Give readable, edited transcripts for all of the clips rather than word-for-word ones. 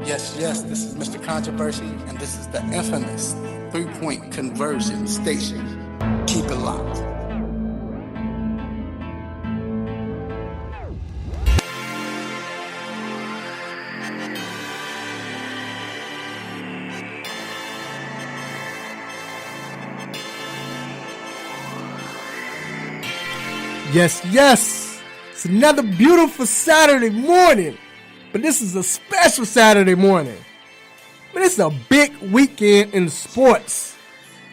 Yes, this is Mr. Controversy, and this is the infamous three-point conversion station. Keep it locked. Yes. It's another beautiful Saturday morning. But this is a special Saturday morning. But it's a big weekend in sports.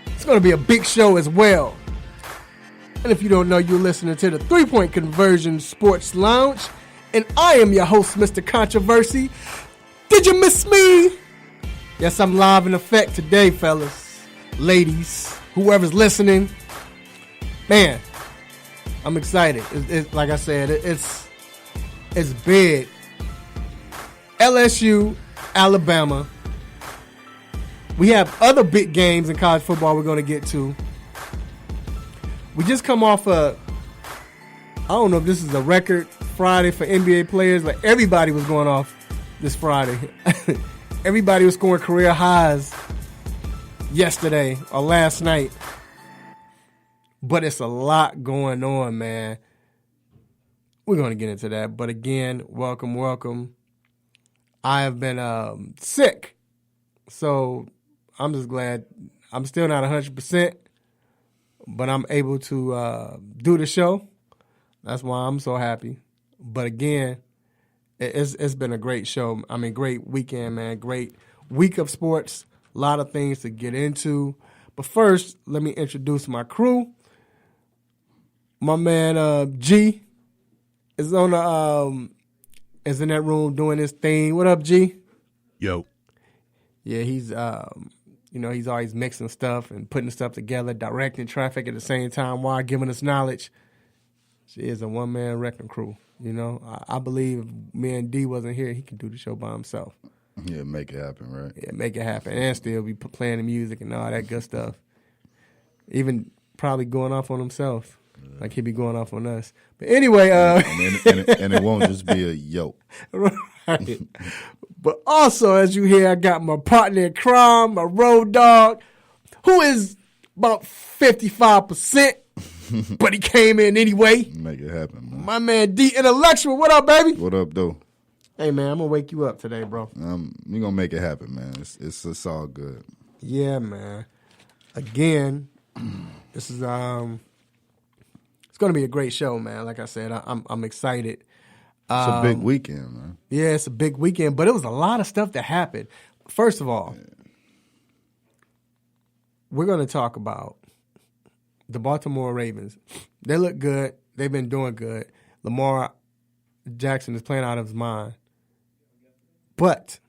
It's going to be a big show as well. And if you don't know, you're listening to the 3-Point Conversion Sports Lounge. And I am your host, Mr. Controversy. Did you miss me? Yes, I'm live in effect today, fellas, ladies, whoever's listening. Man, I'm excited. It's like I said, it's big. LSU, Alabama. We have other big games in college football we're going to get to. We just come off I don't know if this is a record Friday for NBA players. Like, everybody was going off this Friday. Everybody was scoring career highs yesterday or last night. But it's a lot going on, man. We're going to get into that. But again, welcome. I have been sick, so I'm just glad. I'm still not 100%, but I'm able to do the show. That's why I'm so happy. But again, it's been a great show. I mean, great weekend, man. Great week of sports. A lot of things to get into. But first, let me introduce my crew. My man G is on the is in that room doing his thing. What up, G? Yo. Yeah, he's he's always mixing stuff and putting stuff together, directing traffic at the same time while giving us knowledge. She is a one-man wrecking crew. You know, I believe if me and D wasn't here, he could do the show by himself. Yeah, make it happen, right? Yeah, make it happen, and still be playing the music and all that good stuff. Even probably going off on himself. Like he'd be going off on us. But anyway, and it won't just be a yo. Right. But also, as you hear, I got my partner in crime, my road dog, who is about 55%, but he came in anyway. Make it happen, man. My man D Intellectual. What up, baby? What up, though? Hey, man, I'm gonna wake you up today, bro. We gonna make it happen, man. It's all good. Yeah, man. Again, this is it's going to be a great show, man. Like I said, I'm excited. It's a big weekend, man. Yeah, it's a big weekend, but it was a lot of stuff that happened. First of all, we're going to talk about the Baltimore Ravens. They look good. They've been doing good. Lamar Jackson is playing out of his mind. But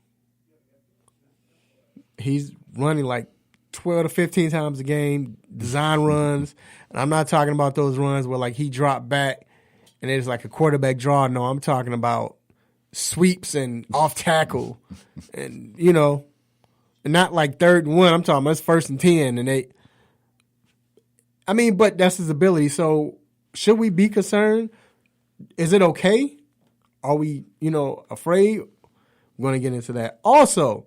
he's running like 12 to 15 times a game, design runs. And I'm not talking about those runs where, like, he dropped back and it's like a quarterback draw. No, I'm talking about sweeps and off tackle and, and not like 3rd and 1. I'm talking about it's 1st and 10. But that's his ability. So should we be concerned? Is it okay? Are we, afraid? We're going to get into that. Also,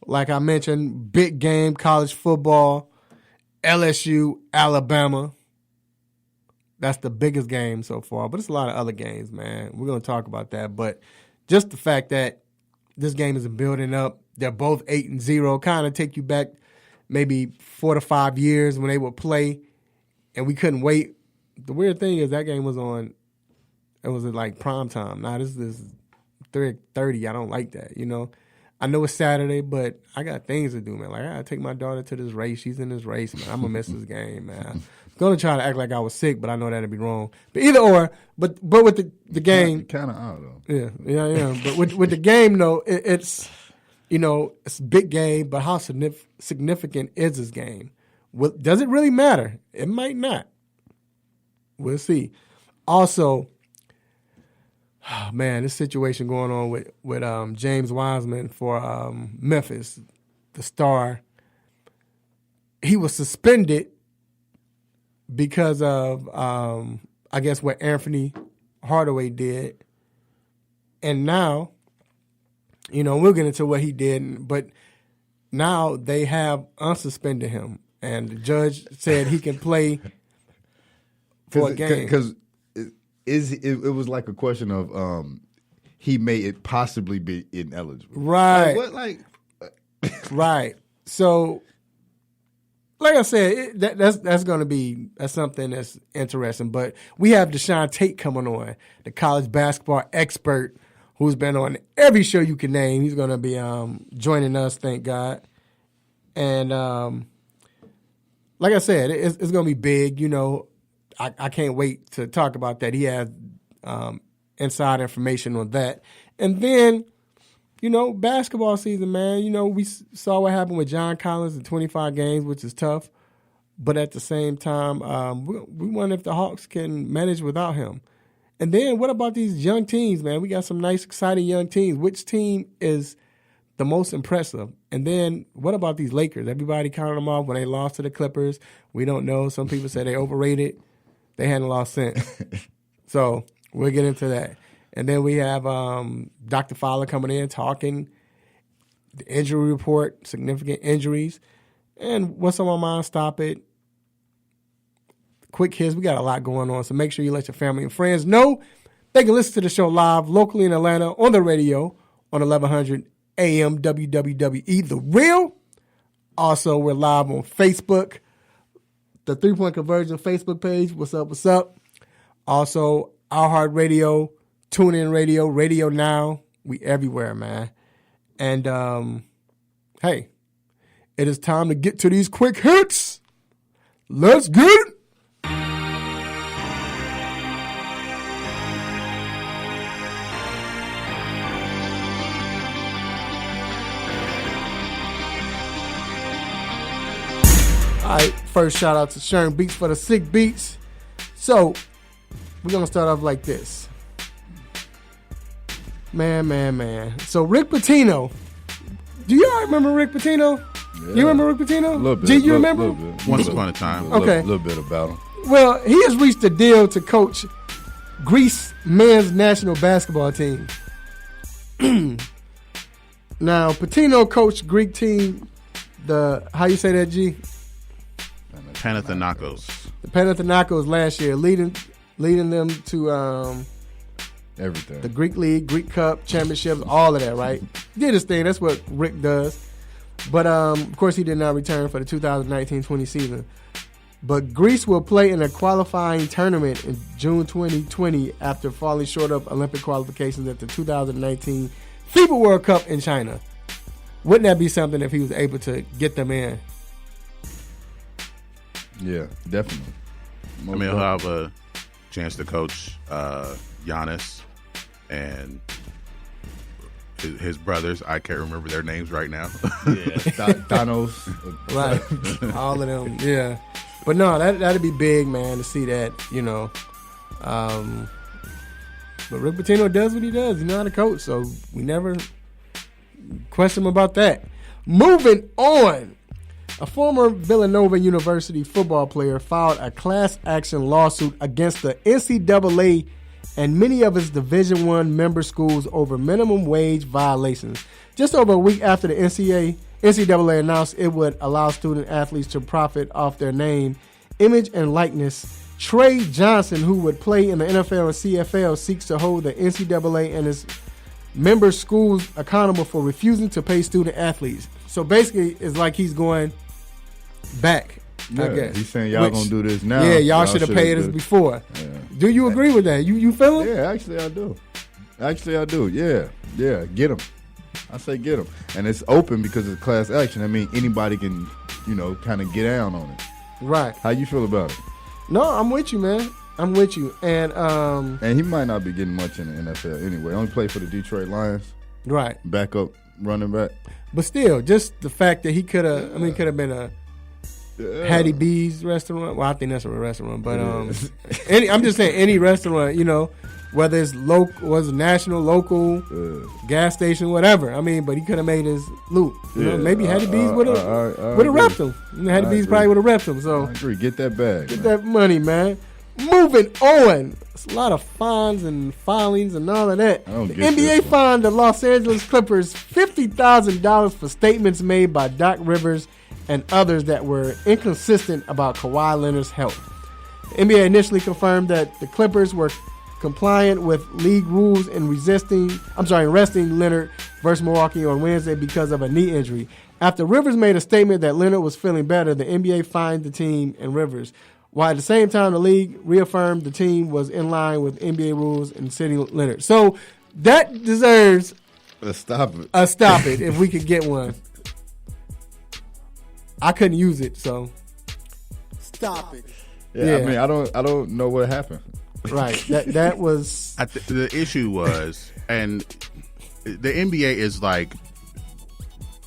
like I mentioned, big game, college football, LSU, Alabama. That's the biggest game so far, but it's a lot of other games, man. We're going to talk about that, but just the fact that this game is building up, they're both 8-0, kind of take you back maybe 4 to 5 years when they would play, and we couldn't wait. The weird thing is that game was on, it was at like prime time. Now this is 3:30. I don't like that, I know it's Saturday, but I got things to do, man. Like, I got to take my daughter to this race. She's in this race, man. I'm going to miss this game, man. I'm going to try to act like I was sick, but I know that'd be wrong. But either or, but with the game. Kind of odd, though. Yeah. But with the game, though, it's a big game, but how significant is this game? Does it really matter? It might not. We'll see. Also, man, this situation going on with James Wiseman for Memphis, the star. He was suspended because of, I guess, what Anthony Hardaway did. And now we'll get into what he did, but now they have unsuspended him, and the judge said he can play for a game. Because it was like a question of he may it possibly be ineligible. Right. Like, what? Right. So, like I said, that's going to be something that's interesting. But we have Deshaun Tate coming on, the college basketball expert who's been on every show you can name. He's going to be joining us, thank God. And like I said, it's going to be big. I can't wait to talk about that. He has inside information on that. And then, basketball season, man, we saw what happened with John Collins in 25 games, which is tough. But at the same time, we wonder if the Hawks can manage without him. And then what about these young teams, man? We got some nice, exciting young teams. Which team is the most impressive? And then what about these Lakers? Everybody counted them off when they lost to the Clippers. We don't know. Some people say they overrated. They hadn't lost since. So we'll get into that. And then we have Dr. Fowler coming in, talking the injury report, significant injuries. And what's on my mind, stop it. Quick hits, we got a lot going on, so make sure you let your family and friends know they can listen to the show live locally in Atlanta on the radio on 1100 AM WWWE The Real. Also, we're live on Facebook, the 3 Point Conversion Facebook page. What's up, what's up? Also, iHeartRadio, TuneIn Radio, Radio Now. We everywhere, man. And, hey, it is time to get to these quick hits. Let's get it. All right, first shout out to Sharon Beats for the sick beats. So, we're going to start off like this. Man. So, Rick Pitino. Do y'all remember Rick Pitino? Yeah. You remember Rick Pitino? A little bit. G, you remember? Once upon a time. Okay. A little bit about him. Well, he has reached a deal to coach Greece men's national basketball team. Now, Pitino coached Greek team, how you say that, G? Panathinaikos. The Panathinaikos last year, leading them to everything. The Greek League, Greek Cup, championships, all of that, right? Did his thing. That's what Rick does. But, of course, he did not return for the 2019-20 season. But Greece will play in a qualifying tournament in June 2020 after falling short of Olympic qualifications at the 2019 FIBA World Cup in China. Wouldn't that be something if he was able to get them in? Yeah, definitely. He'll have a chance to coach Giannis and his brothers. I can't remember their names right now. Thanos. Right. All of them, yeah. But no, that'd be big, man, to see that, But Rick Pitino does what he does. He's not a coach, so we never question him about that. Moving on. A former Villanova University football player filed a class action lawsuit against the NCAA and many of its Division I member schools over minimum wage violations. Just over a week after the NCAA announced it would allow student athletes to profit off their name, image, and likeness, Trey Johnson, who would play in the NFL and CFL, seeks to hold the NCAA and its member schools accountable for refusing to pay student athletes. So basically, it's like he's going back, yeah, I guess. He's saying y'all gonna do this now. Yeah, y'all should have paid us before. Yeah. Do you agree with that? You feel it? Yeah, actually I do. Yeah, get him. I say get him. And it's open because it's class action. I mean, anybody can, kind of get down on it. Right. How you feel about it? No, I'm with you, man. I'm with you. And he might not be getting much in the NFL anyway. Only played for the Detroit Lions. Right. Backup running back. But still, just the fact that he could have been a Hattie B's restaurant. Well, I think that's a restaurant, but I'm just saying any restaurant, whether it's local, was national, local, gas station, whatever. I mean, but he could have made his loot. Maybe Hattie B's would have repped him. Hattie B's probably would have repped him. So I agree. Get that bag. Get that money, man. Moving on. It's a lot of fines and filings and all of that. I don't The get NBA this one. fined the Los Angeles Clippers $50,000 for statements made by Doc Rivers and others that were inconsistent about Kawhi Leonard's health. The NBA initially confirmed that the Clippers were compliant with league rules in resting Leonard versus Milwaukee on Wednesday because of a knee injury. After Rivers made a statement that Leonard was feeling better, the NBA fined the team and Rivers, while at the same time the league reaffirmed the team was in line with NBA rules and sitting Leonard. So that deserves Stop it. a stop it if we could get one. I couldn't use it, so stop it. Yeah, I mean, I don't know what happened. Right. That was The issue was, and the NBA is like,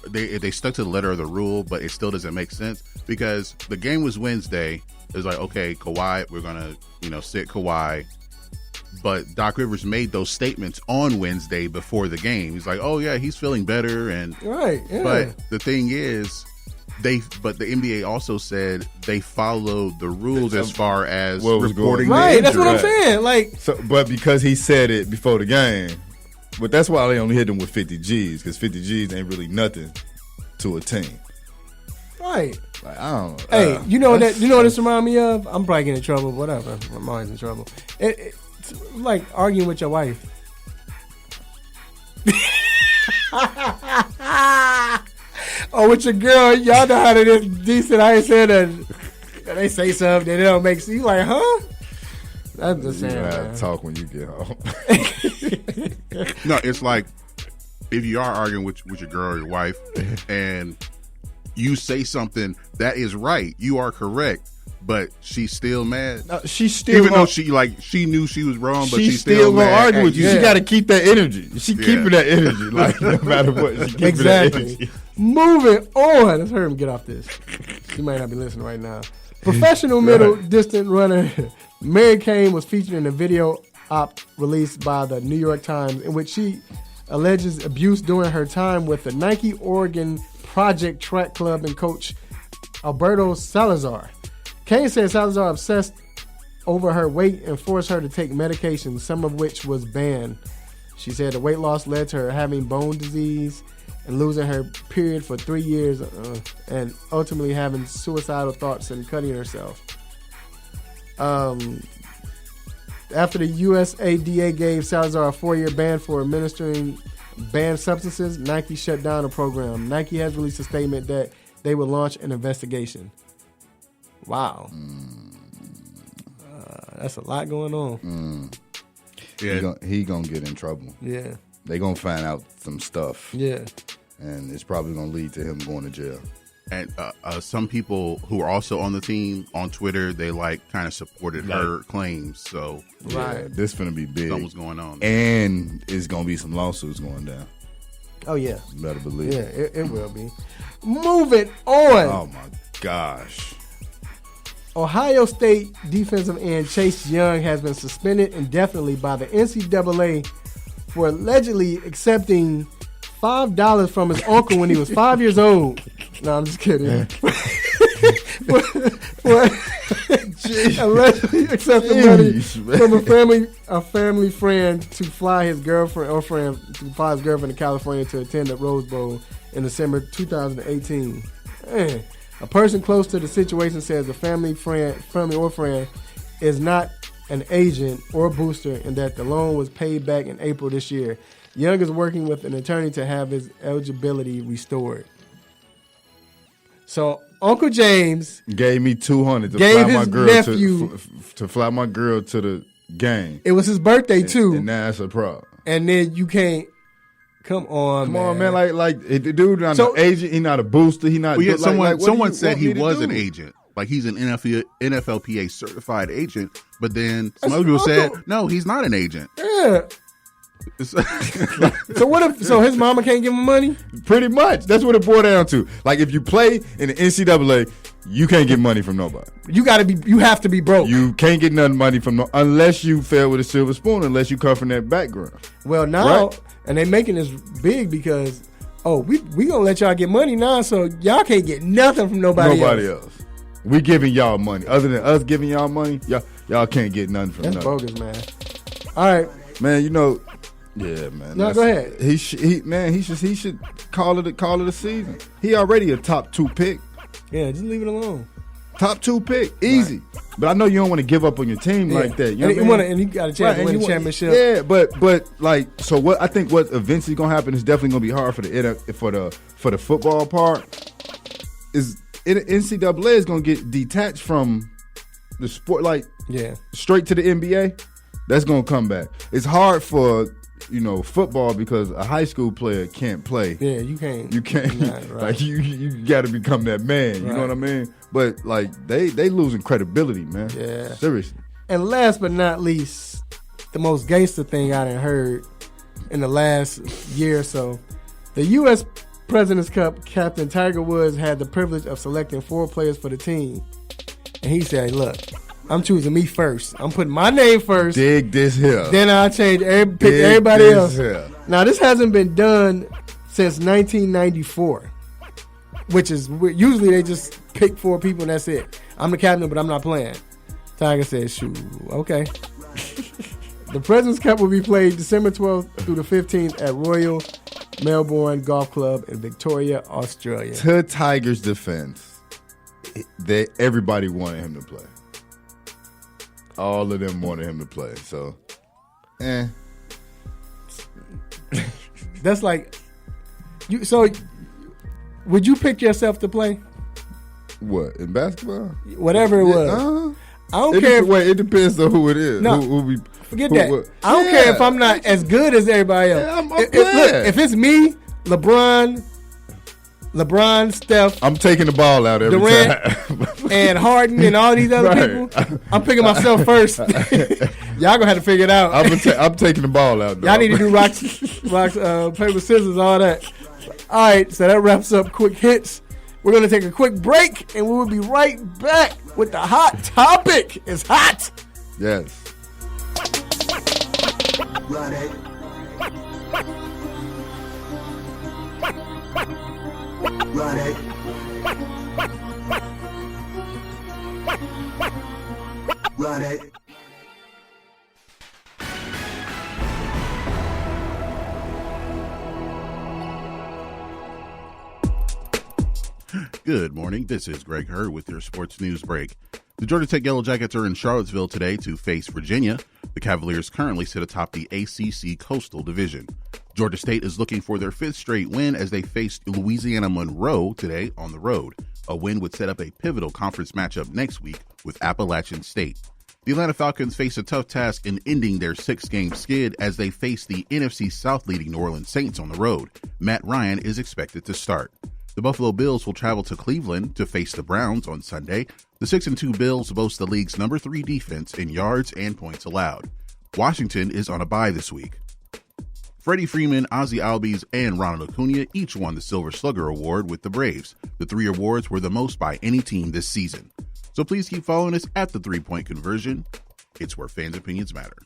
they stuck to the letter of the rule, but it still doesn't make sense because the game was Wednesday. It's like, okay, Kawhi, we're gonna sit Kawhi, but Doc Rivers made those statements on Wednesday before the game. He's like, oh yeah, he's feeling better, and right. Yeah. but the thing is, but the NBA also said they followed the rules as far as What was reporting going the on. Right, that's what I'm injury. saying. Like, So, but because he said it before the game, but that's why they only hit him with 50 G's because 50 G's ain't really nothing to a team. right. Like, I don't know. Hey, you know what this remind me of? I'm probably getting in trouble, whatever. I'm always in trouble. It's like arguing with your wife. Or with your girl, y'all know how it is decent. I ain't saying that they say something that it don't make sense. You like, huh? That's the You same. gotta Man. talk when you get home. No, it's like if you are arguing with your girl or your wife and you say something that is right, you are correct, but she's still mad. She's still Even though gonna- she knew she was wrong, but she's she's still gonna mad argue at with you. Yeah. She got to keep that energy. She Yeah. keeping that energy, like no matter what. She keeping that Exactly. energy. Moving on. Let's hurry him get off this. She might not be listening right now. Professional middle distance runner Mary Kane was featured in a video op released by the New York Times in which she alleges abuse during her time with the Nike Oregon Project Track Club and coach Alberto Salazar. Kane said Salazar obsessed over her weight and forced her to take medication, some of which was banned. She said the weight loss led to her having bone disease and losing her period for 3 years and ultimately having suicidal thoughts and cutting herself. After the USADA gave Salazar a 4-year ban for administering banned substances, Nike shut down the program. Nike has released a statement that they will launch an investigation. Wow. That's a lot going on. Yeah. He gonna get in trouble. Yeah. They gonna find out some stuff, Yeah. and it's probably gonna lead to him going to jail. And some people who are also on the team on Twitter, they kind of supported her claims. So Right. Yeah, this finna be big, something's going on. and it's gonna be some lawsuits going down. Oh, yeah. You better believe. Yeah, it will be. Moving on. Oh my gosh. Ohio State defensive end Chase Young has been suspended indefinitely by the NCAA for allegedly accepting $5 from his uncle when he was 5 years old. No, I'm just kidding. for allegedly accepting money Jeez, from a family friend to fly his girlfriend to California to attend the Rose Bowl in December 2018. Man. A person close to the situation says the family or friend is not an agent or booster and that the loan was paid back in April this year. Young is working with an attorney to have his eligibility restored. So Uncle James Gave me $200 to Gave fly my his girl nephew- to fly my girl to the game. it was his birthday too, And now it's a problem. and then you can't. Come on, Come on, man! Like the dude not So- an agent. He not a booster. He not. Well, yeah, what do someone you said want he me to was do? an agent. Like he's an NFLPA certified agent, but then some That's other people said, uncle. no, he's not an agent. Yeah. So what if? So his mama can't give him money? Pretty much. That's what it boiled down to. Like if you play in the NCAA, you can't get money from nobody. You have to be broke. You can't get nothing money from unless you fell with a silver spoon. Unless you come from that background. Well, now, Right. and they making this big because, we gonna let y'all get money now, so y'all can't get nothing from nobody else. Nobody else. We giving y'all money. Other than us giving y'all money, y'all Y'all can't get nothing from That's nothing. bogus, man. All right. Man, you know, yeah, man. No, go ahead. He should call it a season. He already a top 2 pick. Yeah, just leave it alone. Top 2 pick, easy. Right. But I know you don't want to give up on your team like that. You know and he got a chance to win the championship. Yeah, but like, so what? I think what eventually gonna happen is definitely gonna be hard for the football part. Is NCAA is gonna get detached from the sport, like straight to the NBA. That's gonna come back. It's hard for football because a high school player can't play. Yeah, you can't. You can't. Right. Like you got to become that man. You know what I mean? But like they losing credibility, man. Yeah, seriously. And last but not least, the most gangster thing I done heard in the last year or so, the U.S. President's Cup captain Tiger Woods had the privilege of selecting 4 players for the team, and he said, "Look, I'm choosing me first. I'm putting my name first. Dig this here. Then I'll pick everybody else." Here. Now, this hasn't been done since 1994, which is usually they just pick 4 people and that's it. I'm the captain, but I'm not playing. Tiger said, "Shoot, okay." The President's Cup will be played December 12th through the 15th at Royal Melbourne Golf Club in Victoria, Australia. To Tiger's defense, everybody wanted him to play. All of them wanted him to play. So, That's like you. So, would you pick yourself to play? What, in basketball? Whatever it was. I don't care. It depends on who it is. No, forget that. I don't care if I'm not as good as everybody else. Yeah, look, if it's me, LeBron, Steph, I'm taking the ball out every Durant, time. and Harden and all these other people. I'm picking myself first. Y'all gonna have to figure it out. I'm taking the ball out. Y'all need to do rocks, paper, scissors, all that. All right, so that wraps up quick hits. We're going to take a quick break, and we will be right back with the hot topic. It's hot. Yes. Run it. Run it. Run it. Good morning. This is Greg Hurd with your sports news break. The Georgia Tech Yellow Jackets are in Charlottesville today to face Virginia. The Cavaliers currently sit atop the ACC Coastal Division. Georgia State is looking for their 5th straight win as they face Louisiana Monroe today on the road. A win would set up a pivotal conference matchup next week with Appalachian State. The Atlanta Falcons face a tough task in ending their 6-game skid as they face the NFC South leading New Orleans Saints on the road. Matt Ryan is expected to start. The Buffalo Bills will travel to Cleveland to face the Browns on Sunday. The 6-2 Bills boast the league's number 3 defense in yards and points allowed. Washington is on a bye this week. Freddie Freeman, Ozzie Albies, and Ronald Acuna each won the Silver Slugger Award with the Braves. The 3 awards were the most by any team this season. So please keep following us at the 3-Point Conversion. It's where fans' opinions matter.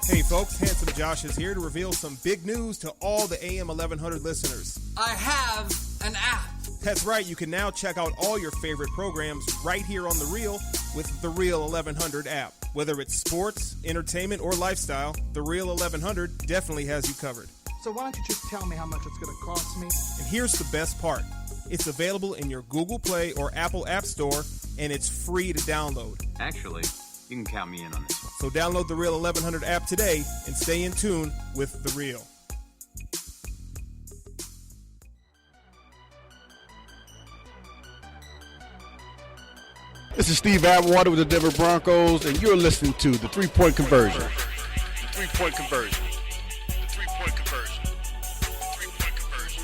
Hey folks, Handsome Josh is here to reveal some big news to all the AM 1100 listeners. I have an app. That's right, you can now check out all your favorite programs right here on The Real with the Real 1100 app. Whether it's sports, entertainment, or lifestyle, the Real 1100 definitely has you covered. So why don't you just tell me how much it's going to cost me? And here's the best part. It's available in your Google Play or Apple App Store, and it's free to download. Actually, you can count me in on this one. So download the Real 1100 app today and stay in tune with The Real. This is Steve Atwater with the Denver Broncos, and you're listening to the 3-Point Conversion. The 3-Point Conversion. The 3-Point Conversion. The 3-Point Conversion.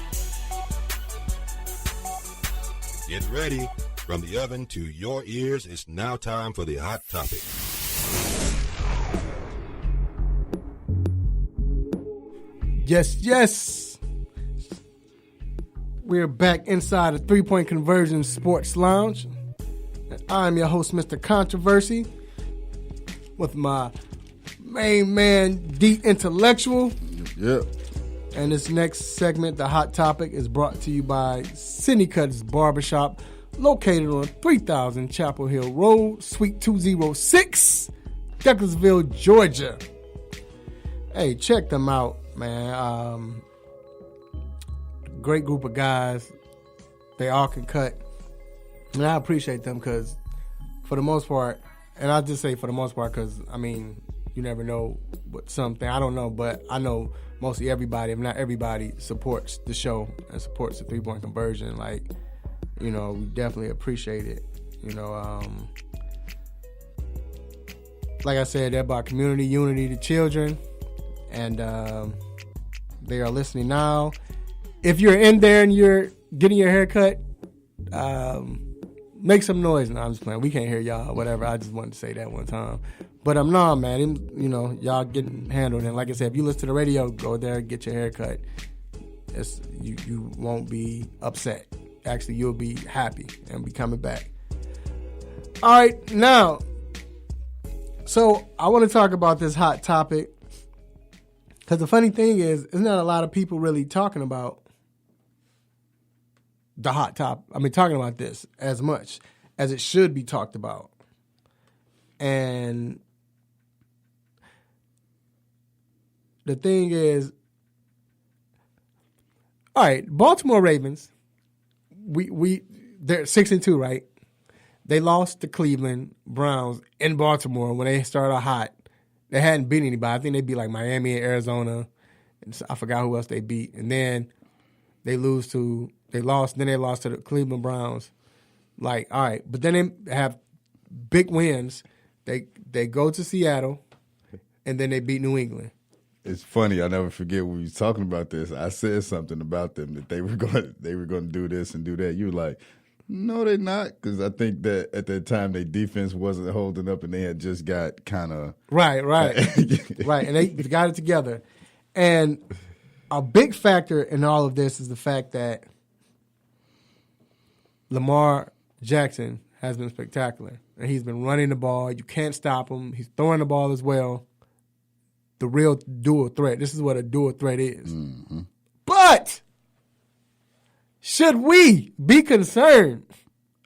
Get ready. From the oven to your ears, it's now time for the hot topic. Yes. We're back inside the 3-Point Conversion Sports Lounge. I'm your host, Mr. Controversy, with my main man, the intellectual. Yep. And this next segment, the hot topic, is brought to you by Cindy Cut's Barbershop, located on 3000 Chapel Hill Road, Suite 206, Douglasville, Georgia. Hey, check them out, man. Great group of guys. They all can cut. And I appreciate them because for the most part, and I'll just say for the most part because, I mean, you never know what something, I don't know, but I know mostly everybody, if not everybody, supports the show and supports the three-point conversion. Like, you know, we definitely appreciate it. You know, like I said, they're about community, unity to children, and they are listening now. If you're in there and you're getting your hair cut, make some noise. No, I'm just playing. We can't hear y'all, whatever. I just wanted to say that one time. But no, man, you know, y'all getting handled. And like I said, if you listen to the radio, go there, get your hair cut. You won't be upset. Actually, you'll be happy and be coming back. All right, now, so I want to talk about this hot topic because the funny thing is, there's not a lot of people really talking about the hot top. I mean, talking about this as much as it should be talked about. And the thing is, all right, Baltimore Ravens, they're 6-2, right? They lost to Cleveland Browns in Baltimore when they started hot. They hadn't beat anybody. I think they beat like Miami and Arizona. And I forgot who else they beat. And then they lost to the Cleveland Browns. Like, all right, but then they have big wins. They go to Seattle, and then they beat New England. It's funny. I never forget when we was talking about this. I said something about them that they were going to do this and do that. You were like, no, they're not, because I think that at that time their defense wasn't holding up, and they had just got kind of right, right, and they got it together. And a big factor in all of this is the fact that Lamar Jackson has been spectacular. And he's been running the ball. You can't stop him. He's throwing the ball as well. The real dual threat. This is what a dual threat is. Mm-hmm. But should we be concerned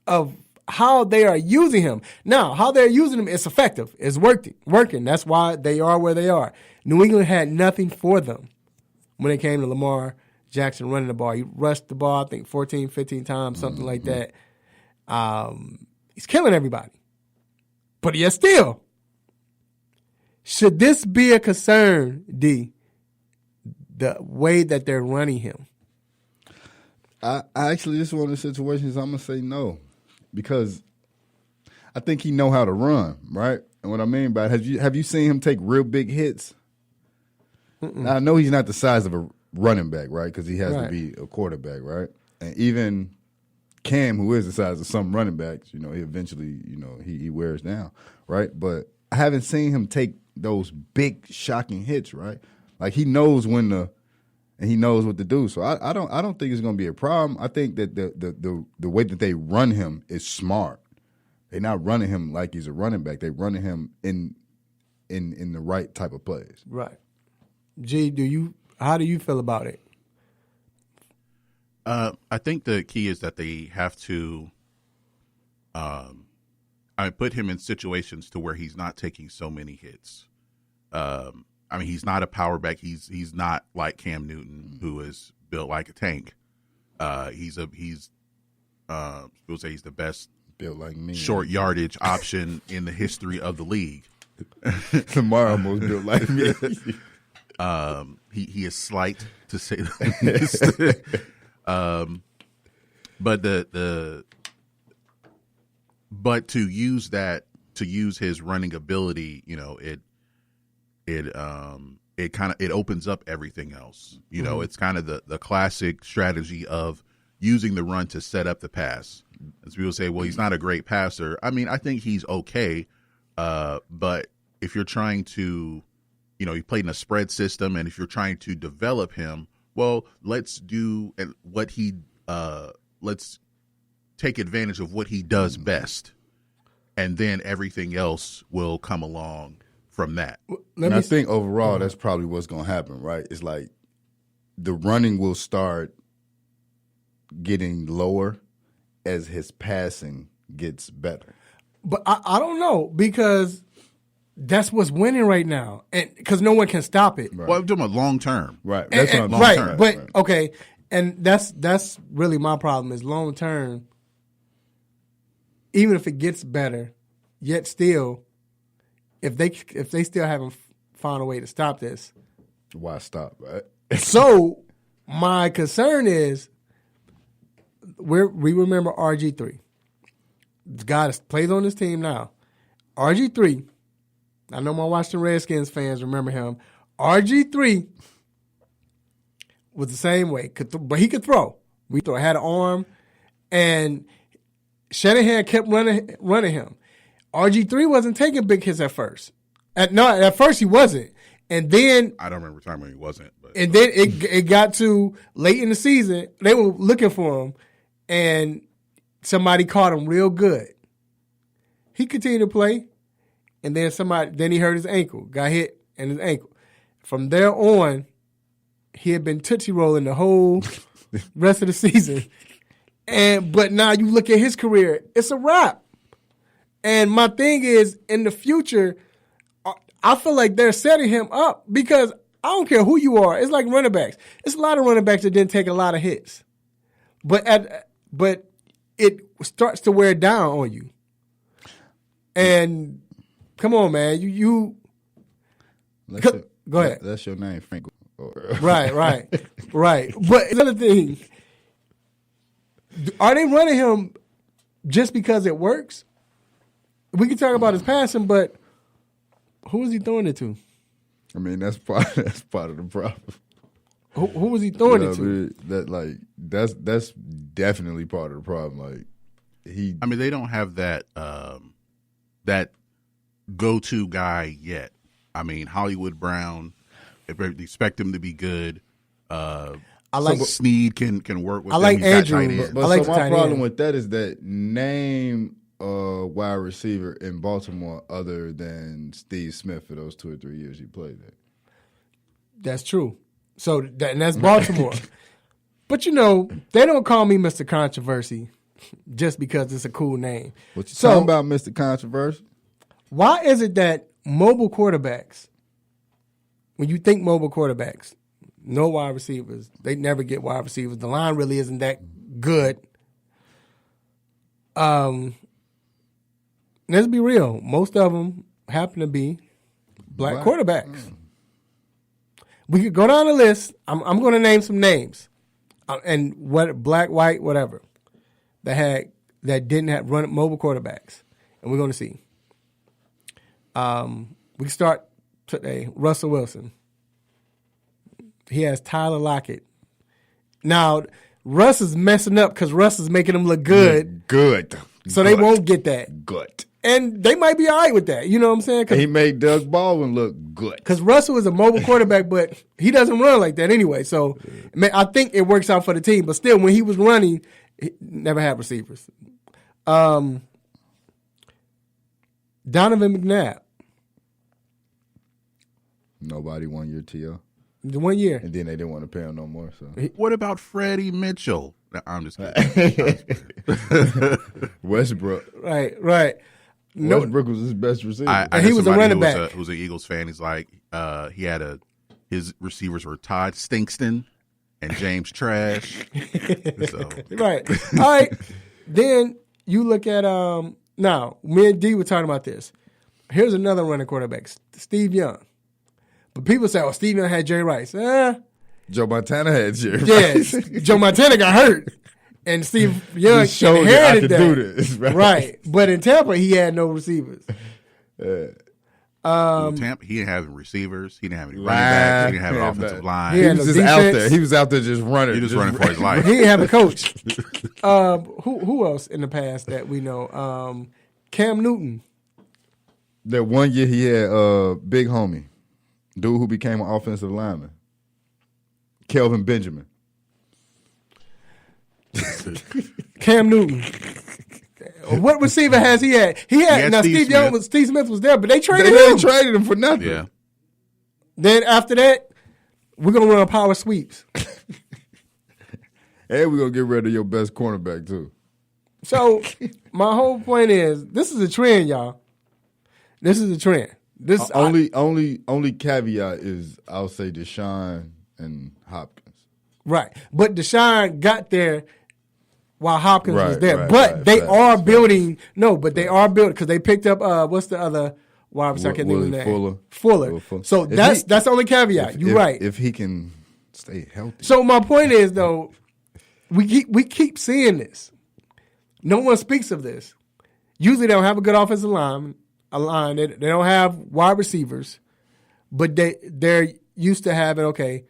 of how they are using him? Now, how they're using him is effective. It's working. That's why they are where they are. New England had nothing for them when it came to Lamar Jackson running the ball. He rushed the ball, I think, 14, 15 times, something like that. He's killing everybody. But yet still, should this be a concern, D, the way that they're running him? I actually, this is one of the situations I'm going to say no. Because I think he know how to run, right? And what I mean by it, have you seen him take real big hits? Now, I know he's not the size of a running back, right? Because he has to be a quarterback, right? And even Cam, who is the size of some running backs, you know, he eventually, you know, he wears down, right? But I haven't seen him take those big, shocking hits, right? Like he knows when to, and he knows what to do. So I don't think it's going to be a problem. I think that the way that they run him is smart. They're not running him like he's a running back. They're running him in the right type of plays. Right. G, how do you feel about it? I think the key is that they have to put him in situations to where he's not taking so many hits. I mean, he's not a power back. He's not like Cam Newton, who is built like a tank. We'll say he's the best built like me short yardage option in the history of the league. Lamar almost built like me. He is slight, to say the least. But to use his running ability, you know, it opens up everything else. You know, it's kind of the classic strategy of using the run to set up the pass. As people say, well, he's not a great passer. I mean, I think he's okay. But if you're trying to, you know, he played in a spread system, and if you're trying to develop him, well, let's take advantage of what he does best, and then everything else will come along from that. And I think overall that's probably what's going to happen, right? It's like the running will start getting lower, as his passing gets better. But I don't know because that's what's winning right now, and because no one can stop it. Well, I'm talking about long term. Right. That's what I'm right. term. But right. okay, and that's really my problem is long term. Even if it gets better, yet still, if they still haven't found a way to stop this, why stop? Right. So my concern is we remember RG3. The guy that plays on this team now. RG3, I know my Washington Redskins fans remember him. RG3 was the same way, but he could throw. Had an arm, and Shanahan kept running him. RG3 wasn't taking big hits at first. At first he wasn't. And then I don't remember time when he wasn't. But. And then it got to late in the season. They were looking for him, and somebody caught him real good. He continued to play, and then he hurt his ankle, got hit in his ankle. From there on, he had been tootsie rolling the whole rest of the season. But now you look at his career, it's a wrap. And my thing is, in the future, I feel like they're setting him up because I don't care who you are. It's like running backs. It's a lot of running backs that didn't take a lot of hits. But it starts to wear down on you. And come on, man, go ahead. That's your name, Frank. Right. But another thing, are they running him just because it works? We can talk about his passing, but who is he throwing it to? I mean, that's part of the problem. Who was he throwing it to? That's definitely part of the problem. I mean, they don't have that that go-to guy yet. I mean, Hollywood Brown, they expect him to be good. I like Snead can work with. I like Andrew. But I like my problem with that is that name a wide receiver in Baltimore other than Steve Smith for those 2 or 3 years he played there. That's true. So and that's Baltimore. But they don't call me Mr. Controversy just because it's a cool name. What you talking about, Mr. Controversy? Why is it that mobile quarterbacks, when you think mobile quarterbacks, no wide receivers, they never get wide receivers. The line really isn't that good. Let's be real. Most of them happen to be black quarterbacks. We could go down the list. I'm going to name some names, and what black, white, whatever that didn't have run mobile quarterbacks, and we're going to see. We can start today. Russell Wilson. He has Tyler Lockett. Now Russ is messing up because Russ is making him look good. Good. So they won't get that. Good. And they might be all right with that. You know what I'm saying? He made Doug Baldwin look good. Because Russell is a mobile quarterback, but he doesn't run like that anyway. So I think it works out for the team. But still, when he was running, he never had receivers. Donovan McNabb. Nobody 1 year TO. 1 year. And then they didn't want to pay him no more. So what about Freddie Mitchell? I'm just kidding. Westbrook. Right. Westbrook was his best receiver. He was a running back. Who was an Eagles fan. He's like, his receivers were Todd Stinkston and James Trash. So. Right. All right. Then you look at now, me and D were talking about this. Here's another running quarterback, Steve Young. But people say, Steve Young had Jerry Rice. Joe Montana had Jerry Rice. Yes. Joe Montana got hurt. And Steve Young inherited that. Do this, right. But in Tampa, he had no receivers. Tampa, he didn't have receivers. He didn't have any running backs. He didn't have an offensive line. He was just out there. He was out there just running. He was just running for his life. He didn't have a coach. Who else in the past that we know? Cam Newton. That 1 year he had big homie, dude who became an offensive lineman, Kelvin Benjamin. Cam Newton. What receiver has he had? He had now Steve Smith was there, but they traded him. They traded him for nothing. Yeah. Then after that, we're gonna run power sweeps. And we're gonna get rid of your best cornerback too. So my whole point is, this is a trend, y'all. This is a trend. This only caveat is I'll say Deshaun and Hopkins. Right, but Deshaun got there while Hopkins was there. Right, but right, they facts, are facts. building. No, but they are building because they picked up what's the other wide receiver? I can't think of his name. Fuller. If So that's the only caveat. You're right. If he can stay healthy. So my point is though, we keep seeing this. No one speaks of this. Usually they don't have a good offensive line. They don't have wide receivers, but they're used to having, okay,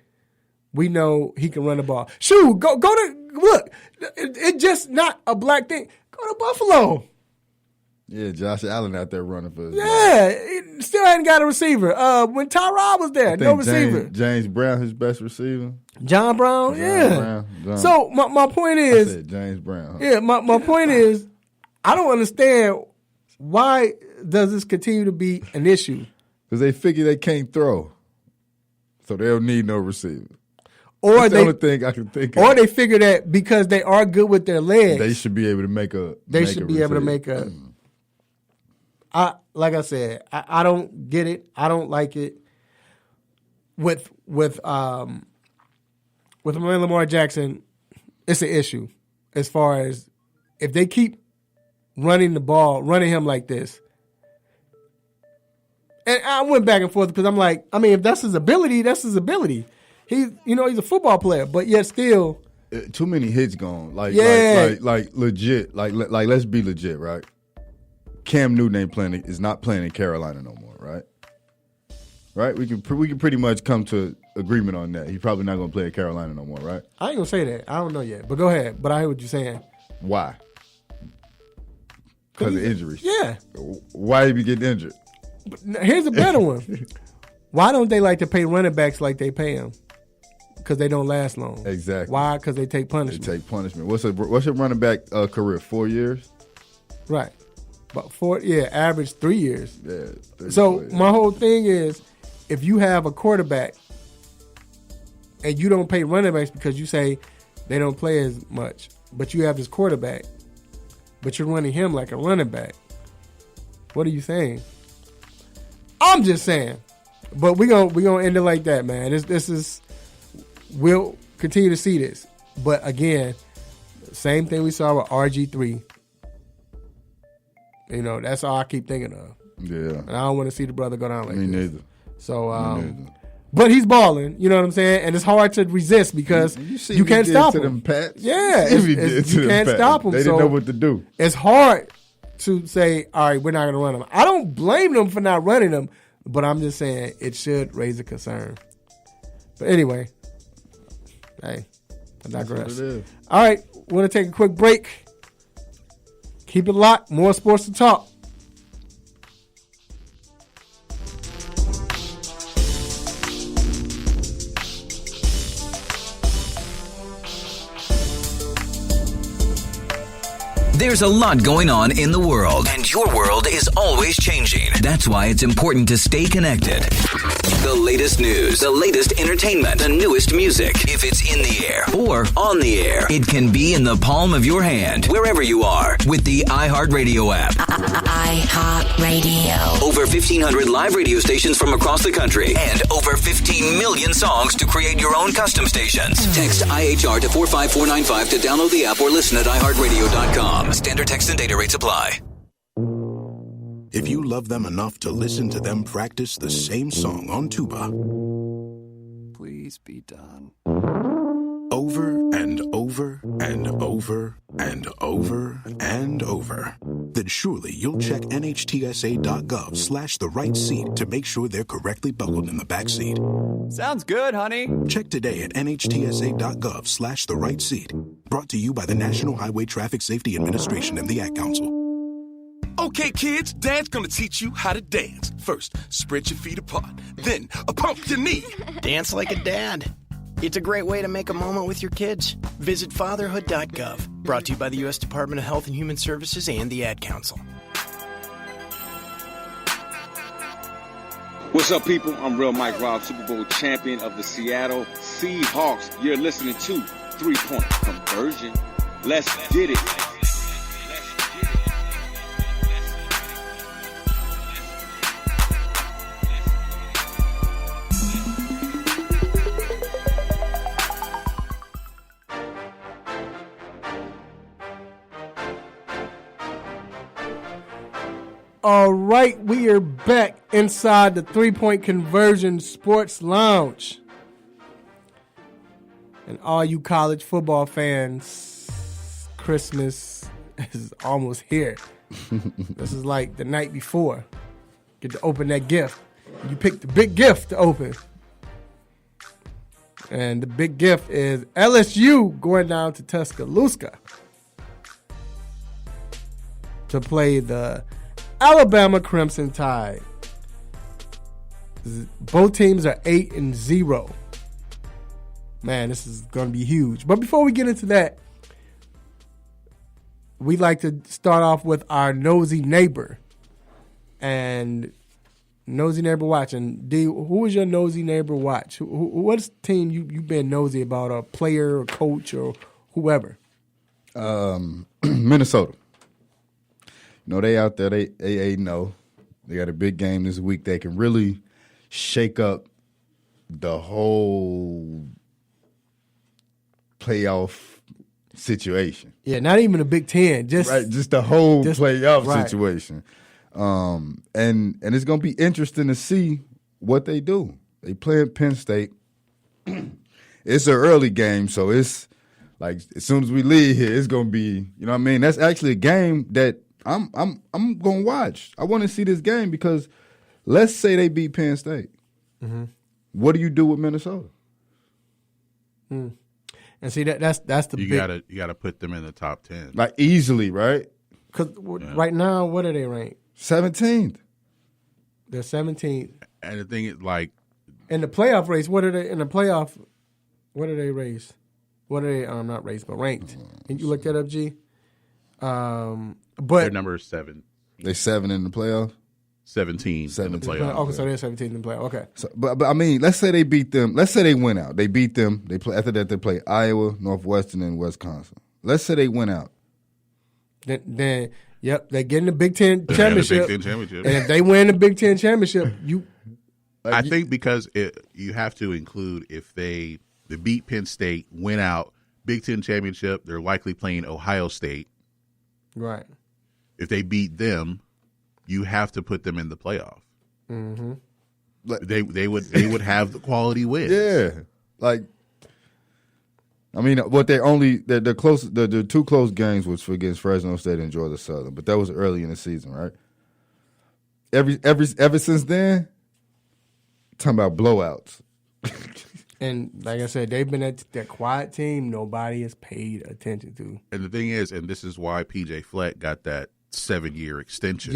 we know he can run the ball. Shoot, go to look. It's just not a black thing. Go to Buffalo. Yeah, Josh Allen out there running for his he still ain't got a receiver. When Tyrod was there, no receiver. James Brown, his best receiver. John Brown, So my point is, I said James Brown. Yeah, my point is, I don't understand why does this continue to be an issue? Because they figure they can't throw, so they don't need no receiver. Or That's the only thing I can think of. Or they figure that because they are good with their legs, they should be able to make a. Like I said, I don't get it. I don't like it. With Lamar Jackson, it's an issue as far as if they keep running him like this. And I went back and forth because I'm like, I mean, if that's his ability, that's his ability. He's a football player, but yet still, too many hits gone. Like legit. Like let's be legit, right? Cam Newton is not playing in Carolina no more, right? Right? We can pretty much come to agreement on that. He's probably not going to play in Carolina no more, right? I ain't gonna say that. I don't know yet, but go ahead. But I hear what you're saying. Why? Because of injuries. Yeah. Why did he get injured? But here's a better one. Why don't they like to pay running backs like they pay them? Because they don't last long. Exactly. Why? Because they take punishment. What's your running back career? 4 years? Right. About average 3 years. Yeah. So my whole thing is, if you have a quarterback and you don't pay running backs because you say they don't play as much, but you have this quarterback, but you're running him like a running back, what are you saying? I'm just saying. But we're gonna end it like that, man. This is we'll continue to see this. But again, same thing we saw with RG3. That's all I keep thinking of. Yeah. And I don't want to see the brother go down like this. Me neither. So, but he's balling. You know what I'm saying? And it's hard to resist because you can't stop him. Them Pats. Yeah, you can't stop him. They didn't know what to do. It's hard to say, all right, we're not going to run him. I don't blame them for not running him, but I'm just saying it should raise a concern. But anyway, hey, I digress. All right, we're going to take a quick break. Keep it locked. More sports to talk. There's a lot going on in the world, and your world is always changing. That's why it's important to stay connected. The latest news, the latest entertainment, the newest music. If it's in the air or on the air, it can be in the palm of your hand, wherever you are, with the iHeartRadio app. iHeartRadio. Over 1,500 live radio stations from across the country, and over 15 million songs to create your own custom stations. Text IHR to 45495 to download the app or listen at iHeartRadio.com. Standard text and data rates apply. If you love them enough to listen to them practice the same song on tuba, please be done. Over and over and over and over and over, then surely you'll check NHTSA.gov/the right seat to make sure they're correctly buckled in the back seat. Sounds good, honey. Check today at NHTSA.gov/the right seat. Brought to you by the National Highway Traffic Safety Administration and the Ad Council. Okay, kids, Dad's gonna teach you how to dance. First, spread your feet apart. Then, pump your knee. Dance like a dad. It's a great way to make a moment with your kids. Visit fatherhood.gov. Brought to you by the U.S. Department of Health and Human Services and the Ad Council. What's up, people? I'm Real Mike Robb, Super Bowl champion of the Seattle Seahawks. You're listening to 3 Point Conversion. Let's get it. All right, we are back inside the 3-Point Conversion Sports Lounge. And all you college football fans, Christmas is almost here. This is like the night before. Get to open that gift. You pick the big gift to open. And the big gift is LSU going down to Tuscaloosa to play the Alabama Crimson Tide. Both teams are 8-0. Man, this is going to be huge. But before we get into that, we like to start off with our nosy neighbor. And nosy neighbor watch. And D, who is your nosy neighbor watch? What's the team you've been nosy about, a player or coach or whoever? Minnesota. You know, they out there, they 8-0. They got a big game this week. They can really shake up the whole playoff situation. Yeah, not even a Big Ten. Just the whole playoff situation. And it's going to be interesting to see what they do. They play at Penn State. It's an early game, so it's like as soon as we leave here, it's going to be, you know what I mean? That's actually a game that I'm going to watch. I want to see this game because let's say they beat Penn State. Mm-hmm. What do you do with Minnesota? And see that's the you gotta put them in the top 10 like easily, right? Because right now, what are they ranked? 17th. They're 17th. And the thing is, like, in the playoff race, what are they in the playoff? What are they raised? What are they? Not raised, but ranked. Can you look that up, G? But their number is 7. They 7 in the playoffs. 17 in the playoffs. Okay, so they're 17 in the playoffs. Okay. So, but I mean, let's say they beat them. Let's say they win out. They beat them. They play after that. They play Iowa, Northwestern, and Wisconsin. Let's say they win out. Then yep, they get in the Big Ten championship. Big Ten championship. And if they win the Big Ten championship, I think because you have to include if they beat Penn State, win out, Big Ten championship, they're likely playing Ohio State. Right. If they beat them, you have to put them in the playoff. Mm-hmm. They would have the quality wins. Yeah, like I mean, what the close the two close games was against Fresno State and Georgia Southern, but that was early in the season, right? Ever since then, talking about blowouts. And like I said, they've been that quiet team nobody has paid attention to. And the thing is, and this is why PJ Fleck got that 7-year extension.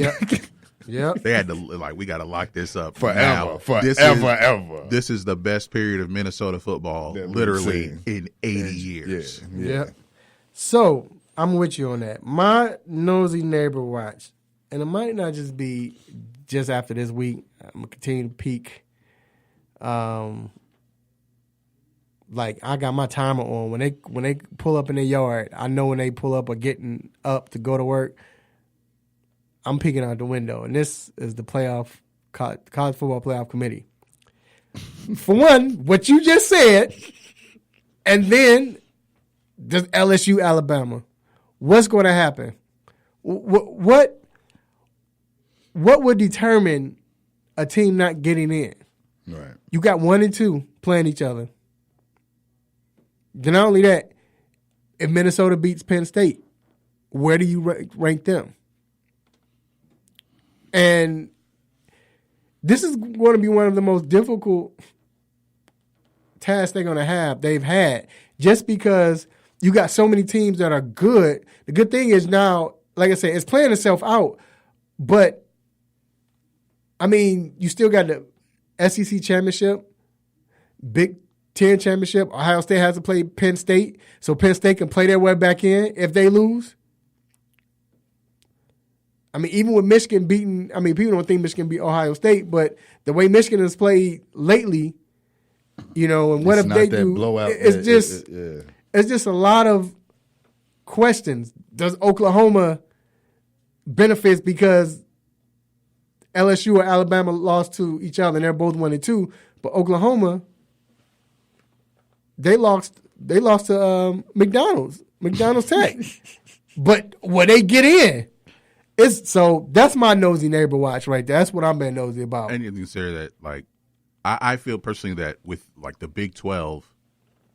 Yep. They had to we got to lock this up forever. This is the best period of Minnesota football, literally in 80 years. Yeah. So I'm with you on that. My nosy neighbor watch, and it might not just be just after this week. I'm gonna continue to peek. Like I got my timer on when they pull up in their yard. I know when they pull up or getting up to go to work. I'm peeking out the window, and this is the college football playoff committee. For one, what you just said, and then the LSU Alabama. What's going to happen? What would determine a team not getting in? Right. You got 1 and 2 playing each other. Then not only that, if Minnesota beats Penn State, where do you rank them? And this is going to be one of the most difficult tasks they've had, just because you got so many teams that are good. The good thing is now, like I said, it's playing itself out. But, I mean, you still got the SEC championship, Big Ten championship. Ohio State has to play Penn State, so Penn State can play their way back in if they lose. I mean, even with Michigan beating, I mean, people don't think Michigan beat Ohio State, but the way Michigan has played lately, you know, and what if they do? Blowout. It's just a lot of questions. Does Oklahoma benefit because LSU or Alabama lost to each other and they're both 1 and 2, but Oklahoma they lost to McDonald's Tech, but will they get in? So that's my nosy neighbor watch right there. That's what I'm being nosy about. And you consider that, like, I feel personally that with like the Big 12,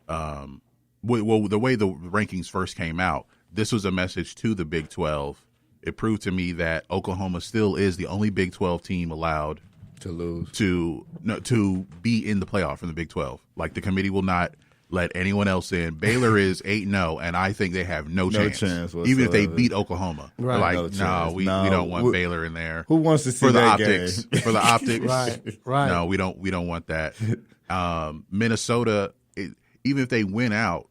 the way the rankings first came out, this was a message to the Big 12. It proved to me that Oklahoma still is the only Big 12 team allowed to lose, to be in the playoff in the Big 12. Like, the committee will not let anyone else in. Baylor is 8-0, and I think they have no chance even if they beat Oklahoma. Right. Like, we don't want Baylor in there. Who wants to see for the that optics? game? For the optics, right? No, we don't want that. Minnesota, even if they win out,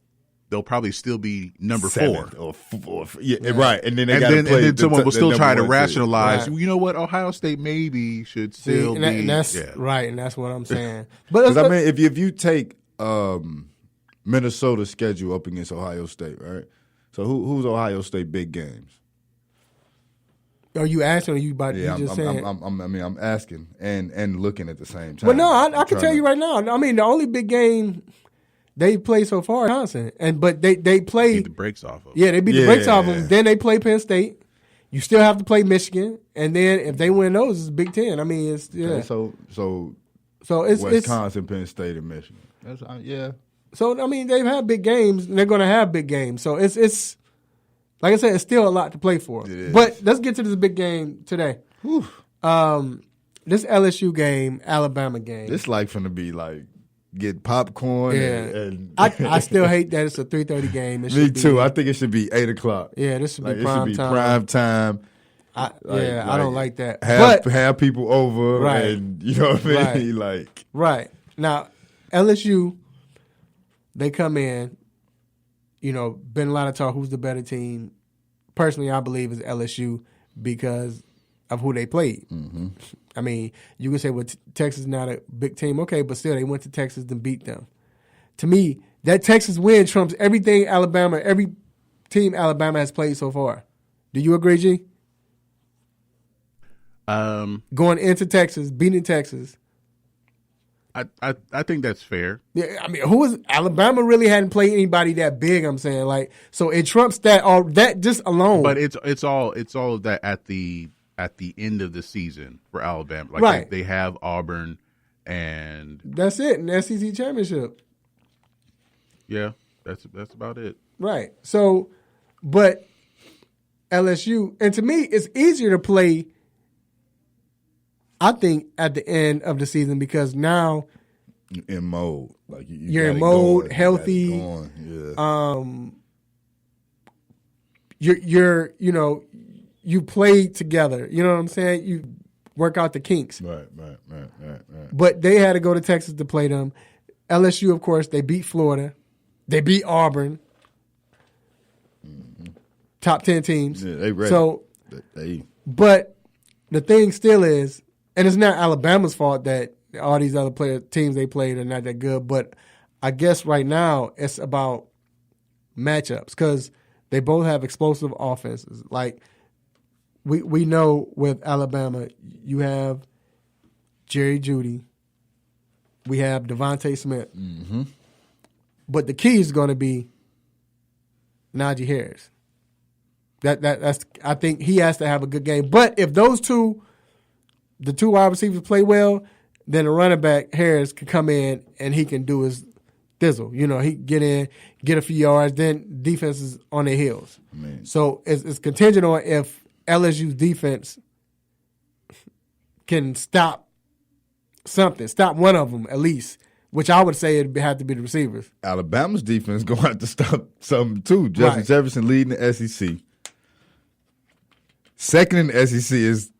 they'll probably still be number 4. Right. And then then someone will still try to rationalize. Right. You know what? Ohio State maybe should still be. And that's right, and that's what I'm saying. But I mean, if you take Minnesota's schedule up against Ohio State, right? So who's Ohio State big games? Are you asking or you about Yeah, you just saying? I'm asking and looking at the same time. Well, no, I can tell you right now. I mean, the only big game they play so far is Wisconsin, but they play beat the brakes off of them. Yeah, they beat the brakes off them. Then they play Penn State. You still have to play Michigan, and then if they win those, it's Big Ten. I mean, it's Okay, so it's Wisconsin, Penn State, and Michigan. That's So I mean, they've had big games, and they're going to have big games. So it's like I said, it's still a lot to play for. But let's get to this big game today. This LSU game, Alabama game. This like finna be like get popcorn. And I still hate that it's a 3:30 game. Me too. I think it should be 8:00. Yeah, this should be prime time. Prime time. I don't like that. Have people over, right. And you know what I mean. Right now, LSU. They come in, been a lot of talk, who's the better team. Personally, I believe is LSU because of who they played. Mm-hmm. I mean, you can say, well, Texas is not a big team. Okay, but still, they went to Texas and beat them. To me, that Texas win trumps every team Alabama has played so far. Do you agree, G? Going into Texas, beating Texas. I think that's fair. Yeah, I mean, Alabama really hadn't played anybody that big. I'm saying, so it trumps that. Or that just alone. But it's all of that at the end of the season for Alabama. Right. They have Auburn, and that's it. An SEC championship. Yeah, that's about it. Right. So, but LSU, and to me, it's easier to play. I think at the end of the season because now in mode, you're in mode, healthy. You're you play together. You know what I'm saying? You work out the kinks. Right. But they had to go to Texas to play them. LSU, of course, they beat Florida. They beat Auburn. Mm-hmm. Top 10 teams. Yeah, they ready. So, but the thing still is. And it's not Alabama's fault that all these other teams they played are not that good. But I guess right now it's about matchups because they both have explosive offenses. Like we know with Alabama, you have Jerry Jeudy. We have Devontae Smith. Mm-hmm. But the key is going to be Najee Harris. That's I think he has to have a good game. But if the two wide receivers play well, then the running back, Harris, can come in and he can do his thizzle. He can get in, get a few yards, then defense is on their heels. So it's contingent on if LSU's defense can stop something, stop one of them at least, which I would say it'd have to be the receivers. Alabama's defense going to have to stop something too. Justin Jefferson leading the SEC. Second in the SEC is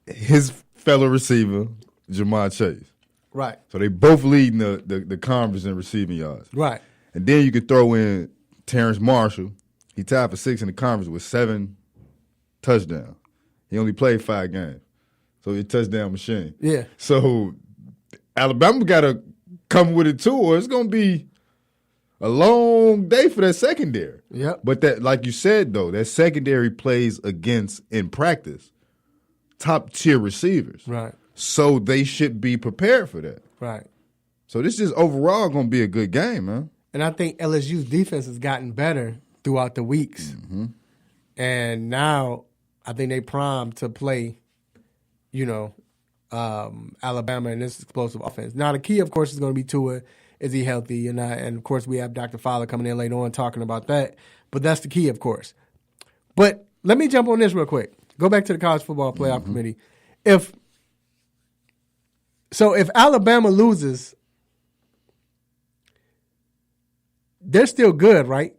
his fellow receiver, Jamar Chase. Right. So they both leading the conference in receiving yards. Right. And then you could throw in Terrence Marshall. He tied for 6 in the conference with 7 touchdowns. He only played 5 games. So he's a touchdown machine. Yeah. So Alabama got to come with it too, or it's going to be a long day for that secondary. Yep. But that, like you said, though, that secondary plays against, in practice, top-tier receivers. Right. So they should be prepared for that. Right. So this is overall going to be a good game, man. And I think LSU's defense has gotten better throughout the weeks. Mm-hmm. And now I think they primed to play, Alabama in this explosive offense. Now, the key, of course, is going to be Tua. Is he healthy? And of course, we have Dr. Fowler coming in later on talking about that. But that's the key, of course. But let me jump on this real quick. Go back to the College Football Playoff Committee. If Alabama loses, they're still good, right?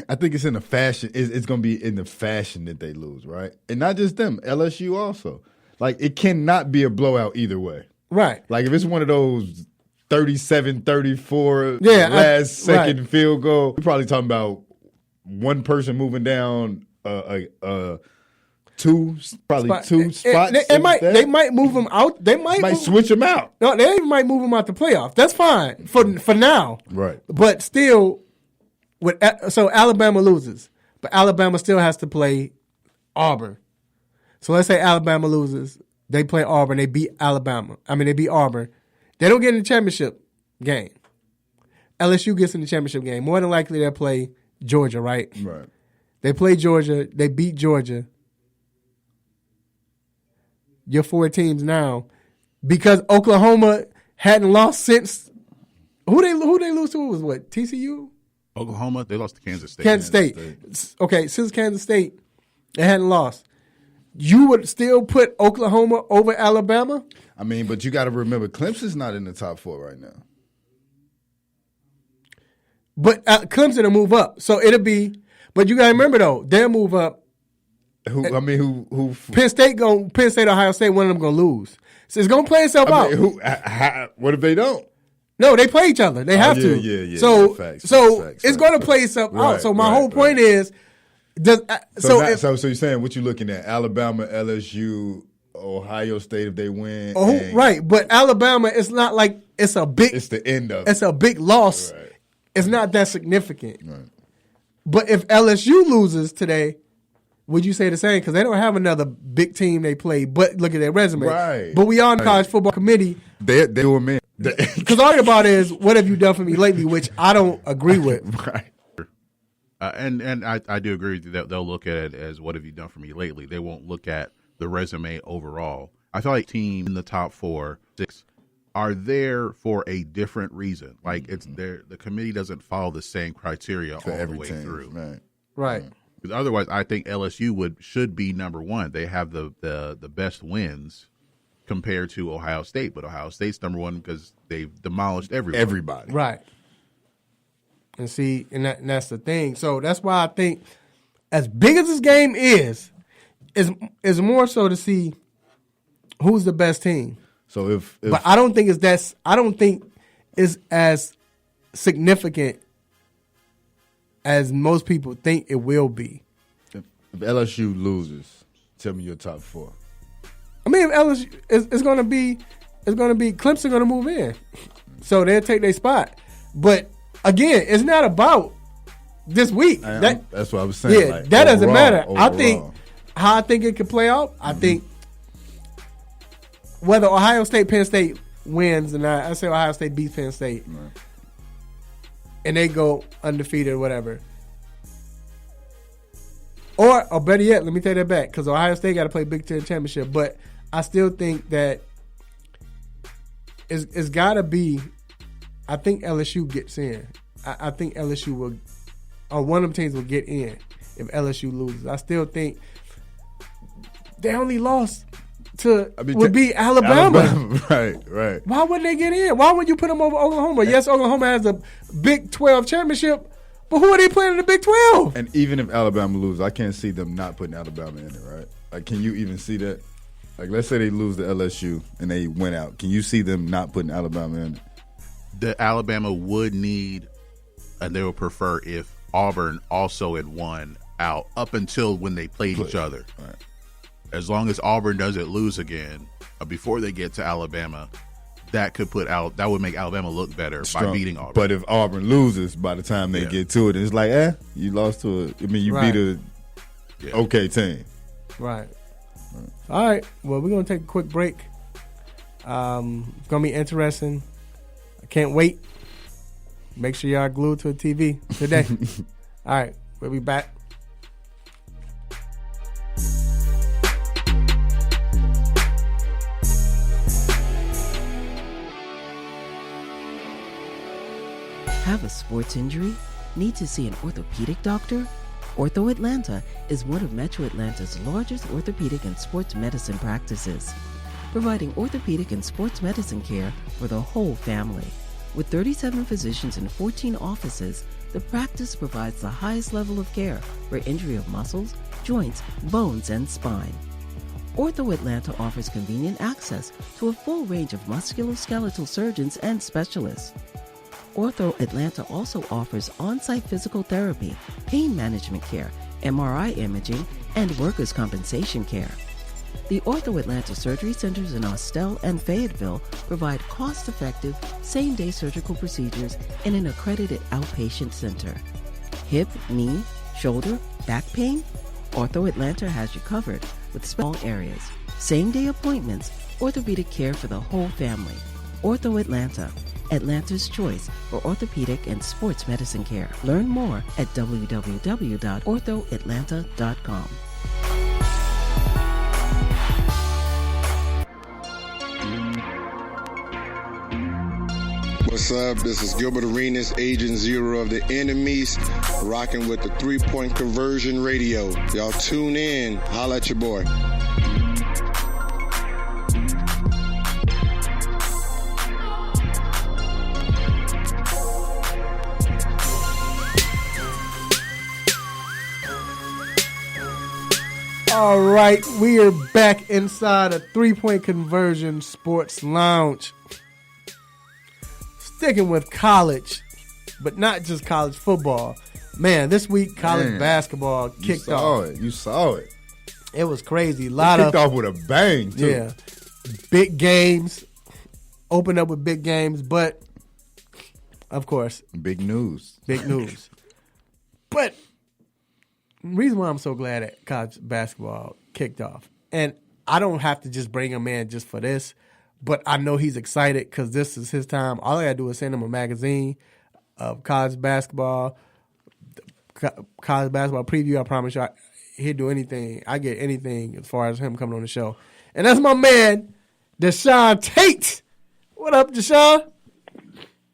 I think it's in the fashion. It's going to be in the fashion that they lose, right? And not just them, LSU also. Like, it cannot be a blowout either way. Right. Like, if it's one of those 37-34 last second field goal, we're probably talking about one person moving down two spots. They might move them out. They might switch them out. No, they even might move them out the playoff. That's fine for now. Right. But still, so Alabama loses, but Alabama still has to play Auburn. So let's say Alabama loses, they play Auburn, they beat Alabama. They beat Auburn. They don't get in the championship game. LSU gets in the championship game. More than likely they'll play Georgia, right? Right. They play Georgia. They beat Georgia. Your 4 teams now, because Oklahoma hadn't lost since who they lose to was what? TCU? Oklahoma, they lost to Kansas State. Kansas State. Okay, since Kansas State, they hadn't lost. You would still put Oklahoma over Alabama? But you got to remember, Clemson's not in the top 4 right now. But Clemson will move up, so it'll be. But you got to remember though, they'll move up. Who? Penn State, Ohio State. One of them gonna lose. So it's gonna play itself out. What if they don't? No, they play each other. They have to. Yeah. So Facts, it's gonna play itself out. So my whole point is, so you're saying what you looking at? Alabama, LSU, Ohio State if they win. Right. But Alabama, it's not like it's a big. It's the end of it. It's a big loss. Right. It's not that significant. Right. But if LSU loses today, would you say the same? Because they don't have another big team they play. But look at their resume. Right. But we are in the College Football Committee. They were men. Because all about is, what have you done for me lately, which I don't agree with. Right. And I do agree that they'll look at it as what have you done for me lately. They won't look at the resume overall. I feel like teams in the top 4, 6 are there for a different reason. Like it's there, the committee doesn't follow the same criteria for all every the way team. through. Right. Because otherwise, I think LSU should be number 1. They have the best wins compared to Ohio State, but Ohio State's number 1 because they've demolished everybody. Right. And see, and that's the thing. So that's why I think, as big as this game is more so to see who's the best team. So if but I don't think it's as significant as most people think it will be. If LSU loses, tell me your top 4. If LSU it's going to be Clemson going to move in, so they'll take their spot. But again, it's not about this week. That's what I was saying. Yeah, that doesn't matter. I think how I think it could play out. I think whether Ohio State, Penn State wins or not, I say Ohio State beats Penn State, and they go undefeated or whatever. Or better yet, let me take that back, because Ohio State got to play Big Ten championship. But I still think that it's got to be. I think LSU gets in. I think LSU will, or one of them teams will get in if LSU loses. I still think they only lost would be Alabama. Right. Why wouldn't they get in? Why would you put them over Oklahoma? Yes, Oklahoma has a Big 12 championship, but who are they playing in the Big 12? And even if Alabama loses, I can't see them not putting Alabama in it, right? Like, can you even see that? Like, let's say they lose to LSU and they went out. Can you see them not putting Alabama in it? The Alabama would need, and they would prefer if Auburn also had won out up until when they played each other. Right. As long as Auburn doesn't lose again before they get to Alabama, that would make Alabama look better by beating Auburn. But if Auburn loses by the time they get to it, it's like, you lost to it. You beat a okay team. Right. All right. Well, we're gonna take a quick break. It's gonna be interesting. I can't wait. Make sure y'all glued to a TV today. All right. We'll be back. Have a sports injury? Need to see an orthopedic doctor? Ortho Atlanta is one of Metro Atlanta's largest orthopedic and sports medicine practices, providing orthopedic and sports medicine care for the whole family. With 37 physicians and 14 offices, the practice provides the highest level of care for injury of muscles, joints, bones, and spine. Ortho Atlanta offers convenient access to a full range of musculoskeletal surgeons and specialists. Ortho Atlanta also offers on-site physical therapy, pain management care, MRI imaging, and workers' compensation care. The Ortho Atlanta Surgery Centers in Austell and Fayetteville provide cost-effective, same-day surgical procedures in an accredited outpatient center. Hip, knee, shoulder, back pain? Ortho Atlanta has you covered with small areas, same-day appointments, orthopedic care for the whole family. Ortho Atlanta, Atlanta's choice for orthopedic and sports medicine care. Learn more at www.orthoatlanta.com. What's up? This is Gilbert Arenas, Agent Zero of the Enemies, rocking with the 3-Point Conversion Radio. Y'all tune in. Holla at your boy. All right, we are back inside a 3-Point Conversion Sports Lounge. Sticking with college, but not just college football. Man, this week college basketball kicked off. You saw it. It was crazy. It kicked off with a bang, too. Yeah. Big games. Opened up with big games, but of course. Big news. Big news. But the reason why I'm so glad that college basketball kicked off, and I don't have to just bring him in just for this, but I know he's excited because this is his time. All I got to do is send him a magazine of college basketball preview. I promise you, he'll do anything. I get anything as far as him coming on the show. And that's my man, Deshaun Tate. What up, Deshaun?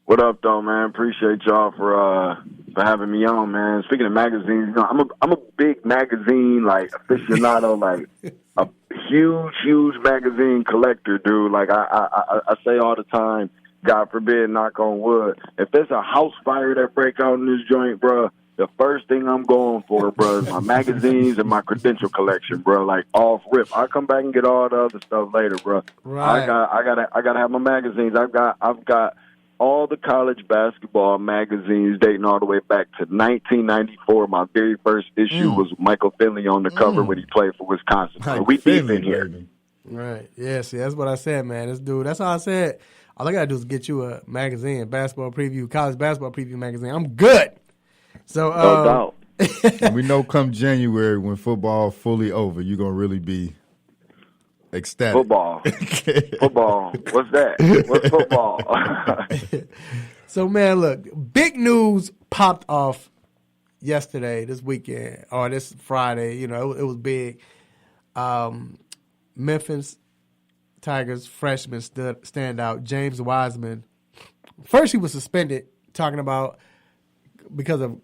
What up, though, man? Appreciate y'all for having me on, man. Speaking of magazines, you know, I'm a big magazine aficionado, like a huge magazine collector, dude. Like I say all the time, God forbid, knock on wood, if there's a house fire that break out in this joint, bro, the first thing I'm going for, bro, is my magazines and my credential collection, bro. Like off rip. I'll come back and get all the other stuff later, bro. Right. I gotta have my magazines. I've got all the college basketball magazines dating all the way back to 1994. My very first issue was Michael Finley on the cover when he played for Wisconsin. So we deep in here. Baby. Right. Yeah, see, that's what I said, man. This dude, that's all I said. All I got to do is get you a magazine, basketball preview, college basketball preview magazine. I'm good. So, no doubt. And we know come January when football fully over, you're going to really be ecstatic. Football. What's that? What's football? So, man, look, big news popped off this weekend, or this Friday. You know, it was big. Memphis Tigers freshman standout, James Wiseman. First, he was suspended, talking about because of,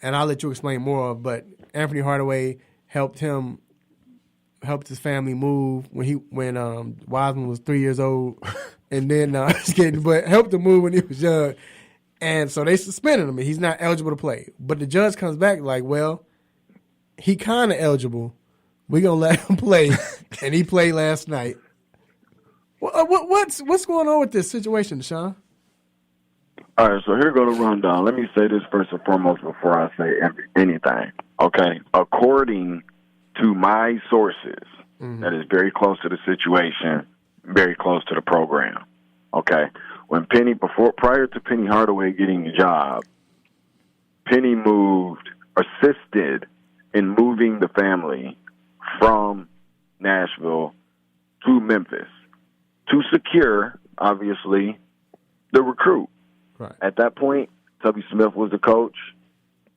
and I'll let you explain more, but Anthony Hardaway helped his family move when Wiseman was 3 years old, and then but helped him move when he was young, and so they suspended him, and he's not eligible to play. But the judge comes back like, well, he kind of eligible. We're gonna let him play, and he played last night. What's going on with this situation, Sean? All right, so here go the rundown. Let me say this first and foremost before I say anything. Okay, according to my sources, that is very close to the situation, very close to the program. Okay, prior to Penny Hardaway getting the job, Penny assisted in moving the family from Nashville to Memphis to secure, obviously, the recruit. Right. At that point, Tubby Smith was the coach.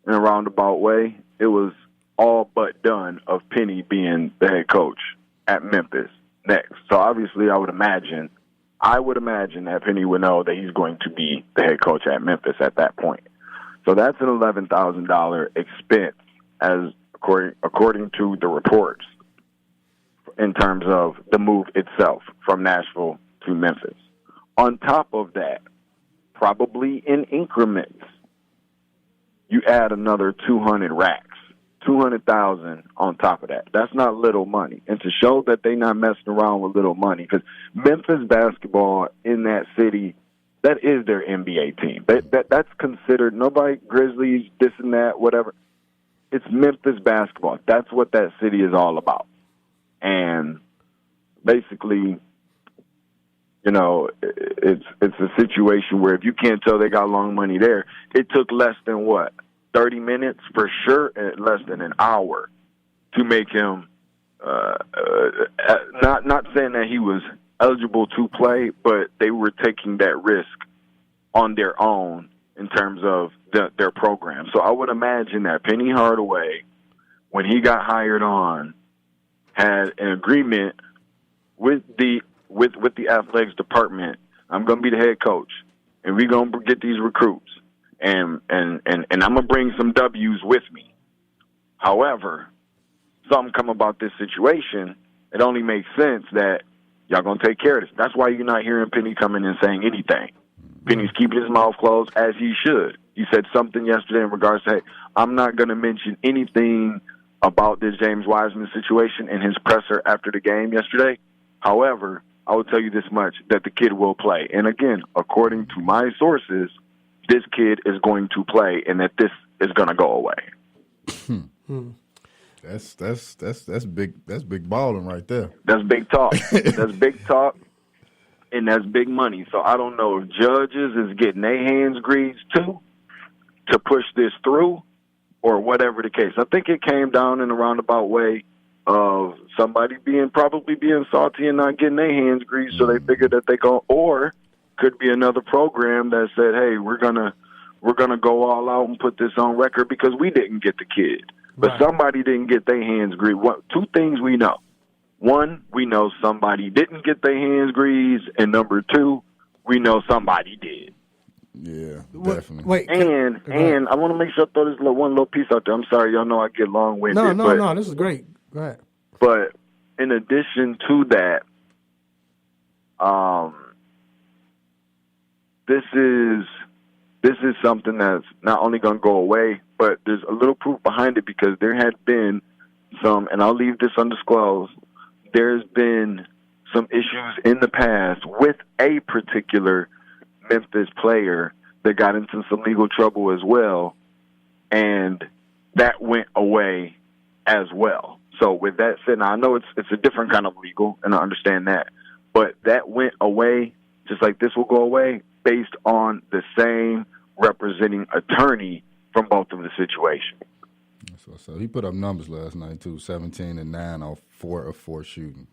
In a roundabout way, it was all but done of Penny being the head coach at Memphis next. So obviously, I would imagine I would imagine that Penny would know that he's going to be the head coach at Memphis at that point. So that's an $11,000 expense, as according to the reports, in terms of the move itself from Nashville to Memphis. On top of that, probably in increments, you add another 200 racks, 200,000 on top of that. That's not little money. And to show that they're not messing around with little money, because Memphis basketball in that city, that is their NBA team. That's considered, nobody, Grizzlies, this and that, whatever. It's Memphis basketball. That's what that city is all about. And basically, you know, it's a situation where if you can't tell they got long money there, it took less than 30 minutes for sure, and less than an hour to make him not saying that he was eligible to play, but they were taking that risk on their own in terms of their program. So I would imagine that Penny Hardaway, when he got hired on, had an agreement with the athletics department. I'm going to be the head coach, and we're going to get these recruits, and I'm going to bring some W's with me. However, something come about this situation, it only makes sense that y'all going to take care of this. That's why you're not hearing Penny coming and saying anything. Penny's keeping his mouth closed, as he should. He said something yesterday in regards to, hey, I'm not going to mention anything about this James Wiseman situation in his presser after the game yesterday. However, I will tell you this much, that the kid will play. And again, according to my sources, this kid is going to play and that this is going to go away. That's big balling right there. That's big talk. That's big talk, and that's big money. So I don't know if judges is getting their hands greased too to push this through or whatever the case. I think it came down in a roundabout way of somebody probably being salty and not getting their hands greased, so they figured that they go, or could be another program that said, hey, we're gonna go all out and put this on record because we didn't get the kid. But somebody didn't get their hands greased. Two things we know. One, we know somebody didn't get their hands greased, and number two, we know somebody did. Yeah, definitely. Wait, and I want to make sure I throw this one little piece out there. I'm sorry, y'all know I get long-winded. No, this is great. Go ahead. But in addition to that, this is something that's not only going to go away, but there's a little proof behind it because there had been some, and I'll leave this undisclosed, there's been some issues in the past with a particular Memphis player that got into some legal trouble as well, and that went away as well. So with that said, now I know it's a different kind of legal, and I understand that, but that went away, just like this will go away, based on the same representing attorney from both of the situations. So he put up numbers last night too, 17 and 9 off 4 of 4 shooting.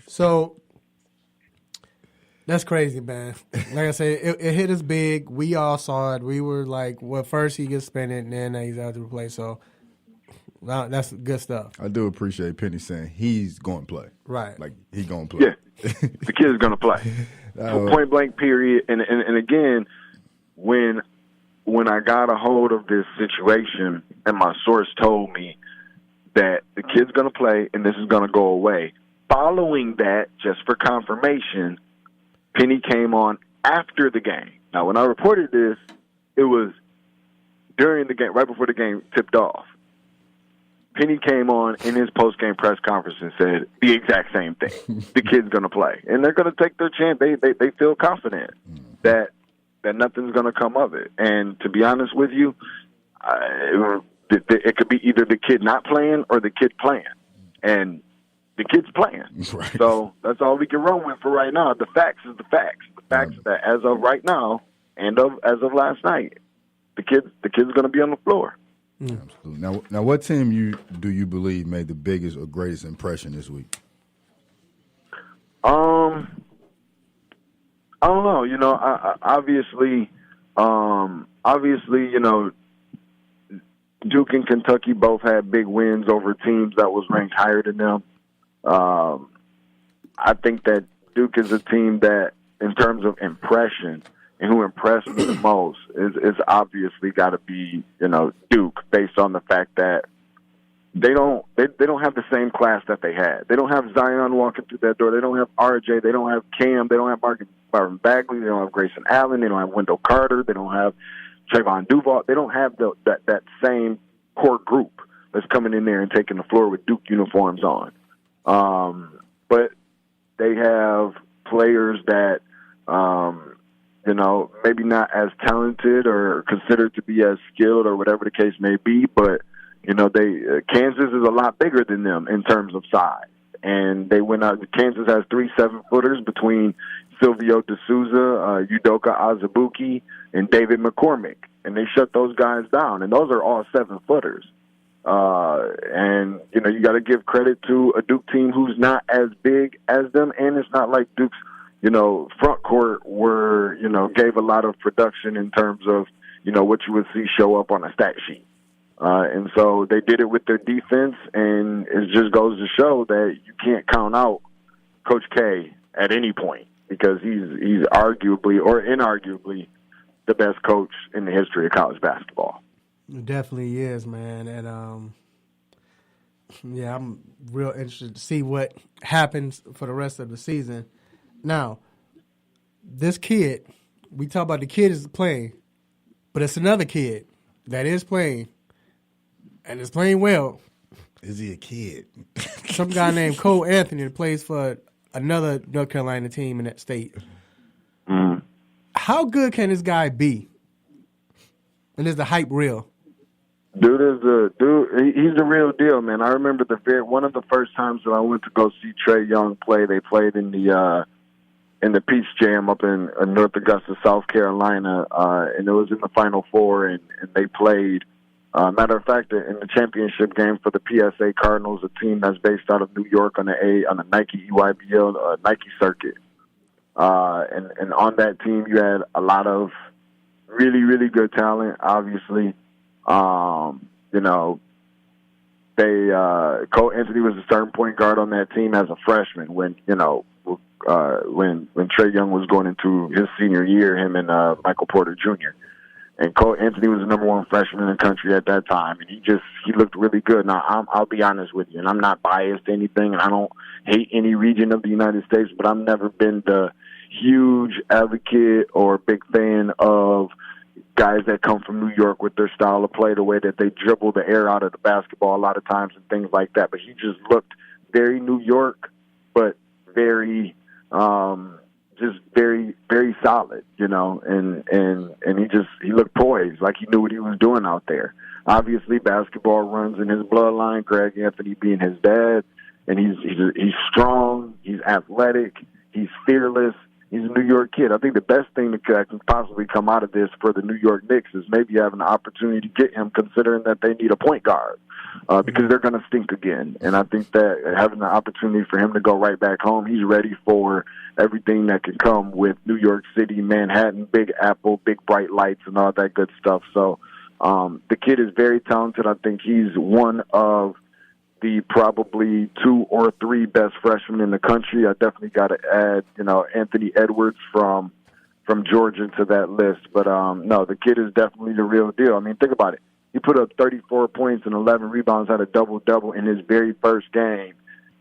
So that's crazy, man. Like I said, it hit us big. We all saw it. We were like, well, first he gets spent and then he's out to play. So that's good stuff. I do appreciate Penny saying he's going to play. Right. Like he's going to play. Yeah, the kid's going to play. Point blank, period. And again, when I got a hold of this situation and my source told me that the kid's going to play and this is going to go away, following that, just for confirmation, Penny came on after the game. Now, when I reported this, it was during the game, right before the game tipped off. Penny came on in his post-game press conference and said the exact same thing. The kid's going to play. And they're going to take their chance. They feel confident that nothing's going to come of it. And to be honest with you, it could be either the kid not playing or the kid playing. And the kid's playing. Right. So that's all we can run with for right now. The facts is the facts. The facts that as of right now and as of last night, the kid's going to be on the floor. Absolutely. Now, what team do you believe made the biggest or greatest impression this week? I don't know. You know, obviously, you know, Duke and Kentucky both had big wins over teams that was ranked higher than them. I think that Duke is a team that, in terms of impression and who impressed me the most, is obviously got to be, Duke, based on the fact that they don't have the same class that they had. They don't have Zion walking through that door. They don't have RJ. They don't have Cam. They don't have Marvin Bagley. They don't have Grayson Allen. They don't have Wendell Carter. They don't have Trayvon Duval. They don't have that same core group that's coming in there and taking the floor with Duke uniforms on. But they have players that, maybe not as talented or considered to be as skilled or whatever the case may be, but Kansas is a lot bigger than them in terms of size. And they went out. Kansas has 3 7-footers between Silvio D'Souza, Udoka Azubuike, and David McCormick. And they shut those guys down. And those are all 7-footers. And you got to give credit to a Duke team who's not as big as them. And it's not like Duke's, front court gave a lot of production in terms of, what you would see show up on a stat sheet. And so they did it with their defense, and it just goes to show that you can't count out Coach K at any point because he's arguably or inarguably the best coach in the history of college basketball. It definitely is, man. And, I'm real interested to see what happens for the rest of the season. Now, this kid, we talk about the kid is playing, but it's another kid that is playing. And is playing well. Is he a kid? Some guy named Cole Anthony that plays for another North Carolina team in that state. Mm. How good can this guy be? And is the hype real? He's the real deal, man. I remember one of the first times that I went to go see Trae Young play. They played in the Peach Jam up in North Augusta, South Carolina, and it was in the Final Four, and they played. Matter of fact, in the championship game for the PSA Cardinals, a team that's based out of New York on the Nike EYBL Nike circuit, and on that team you had a lot of really, really good talent. Obviously, Cole Anthony was a starting point guard on that team as a freshman when Trae Young was going into his senior year. Him and Michael Porter Jr. And Cole Anthony was the number 1 freshman in the country at that time, and he looked really good. Now, I'll be honest with you, and I'm not biased to anything, and I don't hate any region of the United States, but I've never been the huge advocate or big fan of guys that come from New York with their style of play, the way that they dribble the air out of the basketball a lot of times and things like that. But he just looked very New York, but very just very, very solid, and he looked poised, like he knew what he was doing out there. Obviously, basketball runs in his bloodline, Greg Anthony being his dad, and he's strong, he's athletic, he's fearless, he's a New York kid. I think the best thing that can possibly come out of this for the New York Knicks is maybe having the opportunity to get him, considering that they need a point guard. Because they're going to stink again. And I think that having the opportunity for him to go right back home, he's ready for everything that can come with New York City, Manhattan, Big Apple, big bright lights, and all that good stuff. So the kid is very talented. I think he's one of the probably 2 or 3 best freshmen in the country. I definitely got to add, Anthony Edwards from Georgia to that list. But, no, the kid is definitely the real deal. I mean, think about it. He put up 34 points and 11 rebounds, had a double-double in his very first game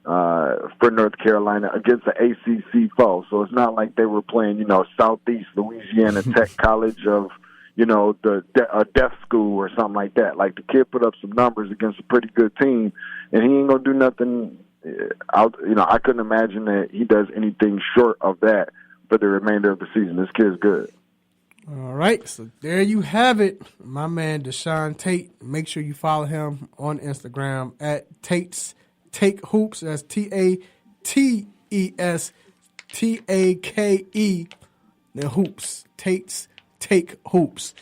for North Carolina against the ACC foe. So it's not like they were playing, Southeast Louisiana Tech College of, a deaf school or something like that. Like, the kid put up some numbers against a pretty good team, and he ain't going to do nothing. I couldn't imagine that he does anything short of that for the remainder of the season. This kid's good. All right, so there you have it. My man, Deshaun Tate. Make sure you follow him on Instagram at Tate's Take Hoops. That's TATES TAKE. Then Hoops. Tate's Take Hoops.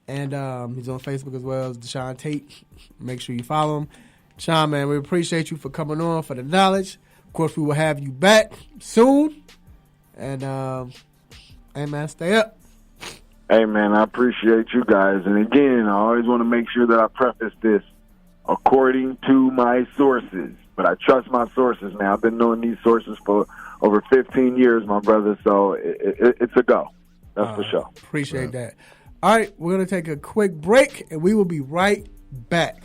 And he's on Facebook as well as Deshaun Tate. Make sure you follow him. Deshaun, man, we appreciate you for coming on for the knowledge. Of course, we will have you back soon. And, hey, man, stay up. Hey, man, I appreciate you guys. And again, I always want to make sure that I preface this according to my sources. but I trust my sources, man. I've been knowing these sources for over 15 years, my brother, so it's a go. That's for sure. Appreciate that. All right, we're going to take a quick break, and we will be right back.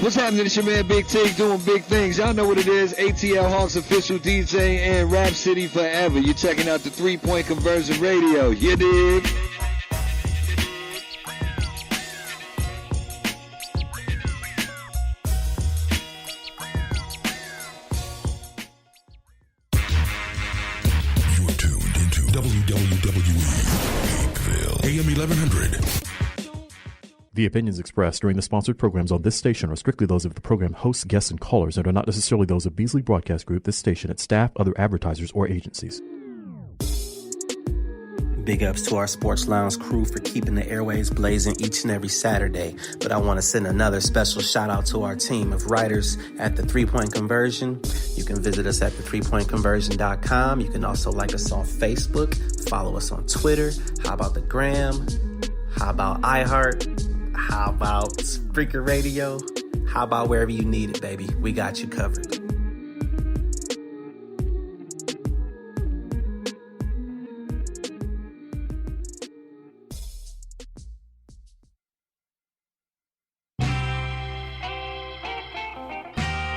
What's happening? It's your man Big T doing big things. Y'all know what it is. ATL Hawks official DJ and Rap City forever. You're checking out the 3-Point Conversion Radio. You dig? You're tuned into WWE Peakville, AM 1100. The opinions expressed during the sponsored programs on this station are strictly those of the program hosts, guests, and callers and are not necessarily those of Beasley Broadcast Group, this station, its staff, other advertisers, or agencies. Big ups to our Sports Lounge crew for keeping the airways blazing each and every Saturday. But I want to send another special shout out to our team of writers at the 3-Point Conversion. You can visit us at the3pointconversion.com. You can also like us on Facebook, follow us on Twitter. How about the Gram? How about iHeart? How about Spreaker Radio? How about wherever you need it, baby? We got you covered.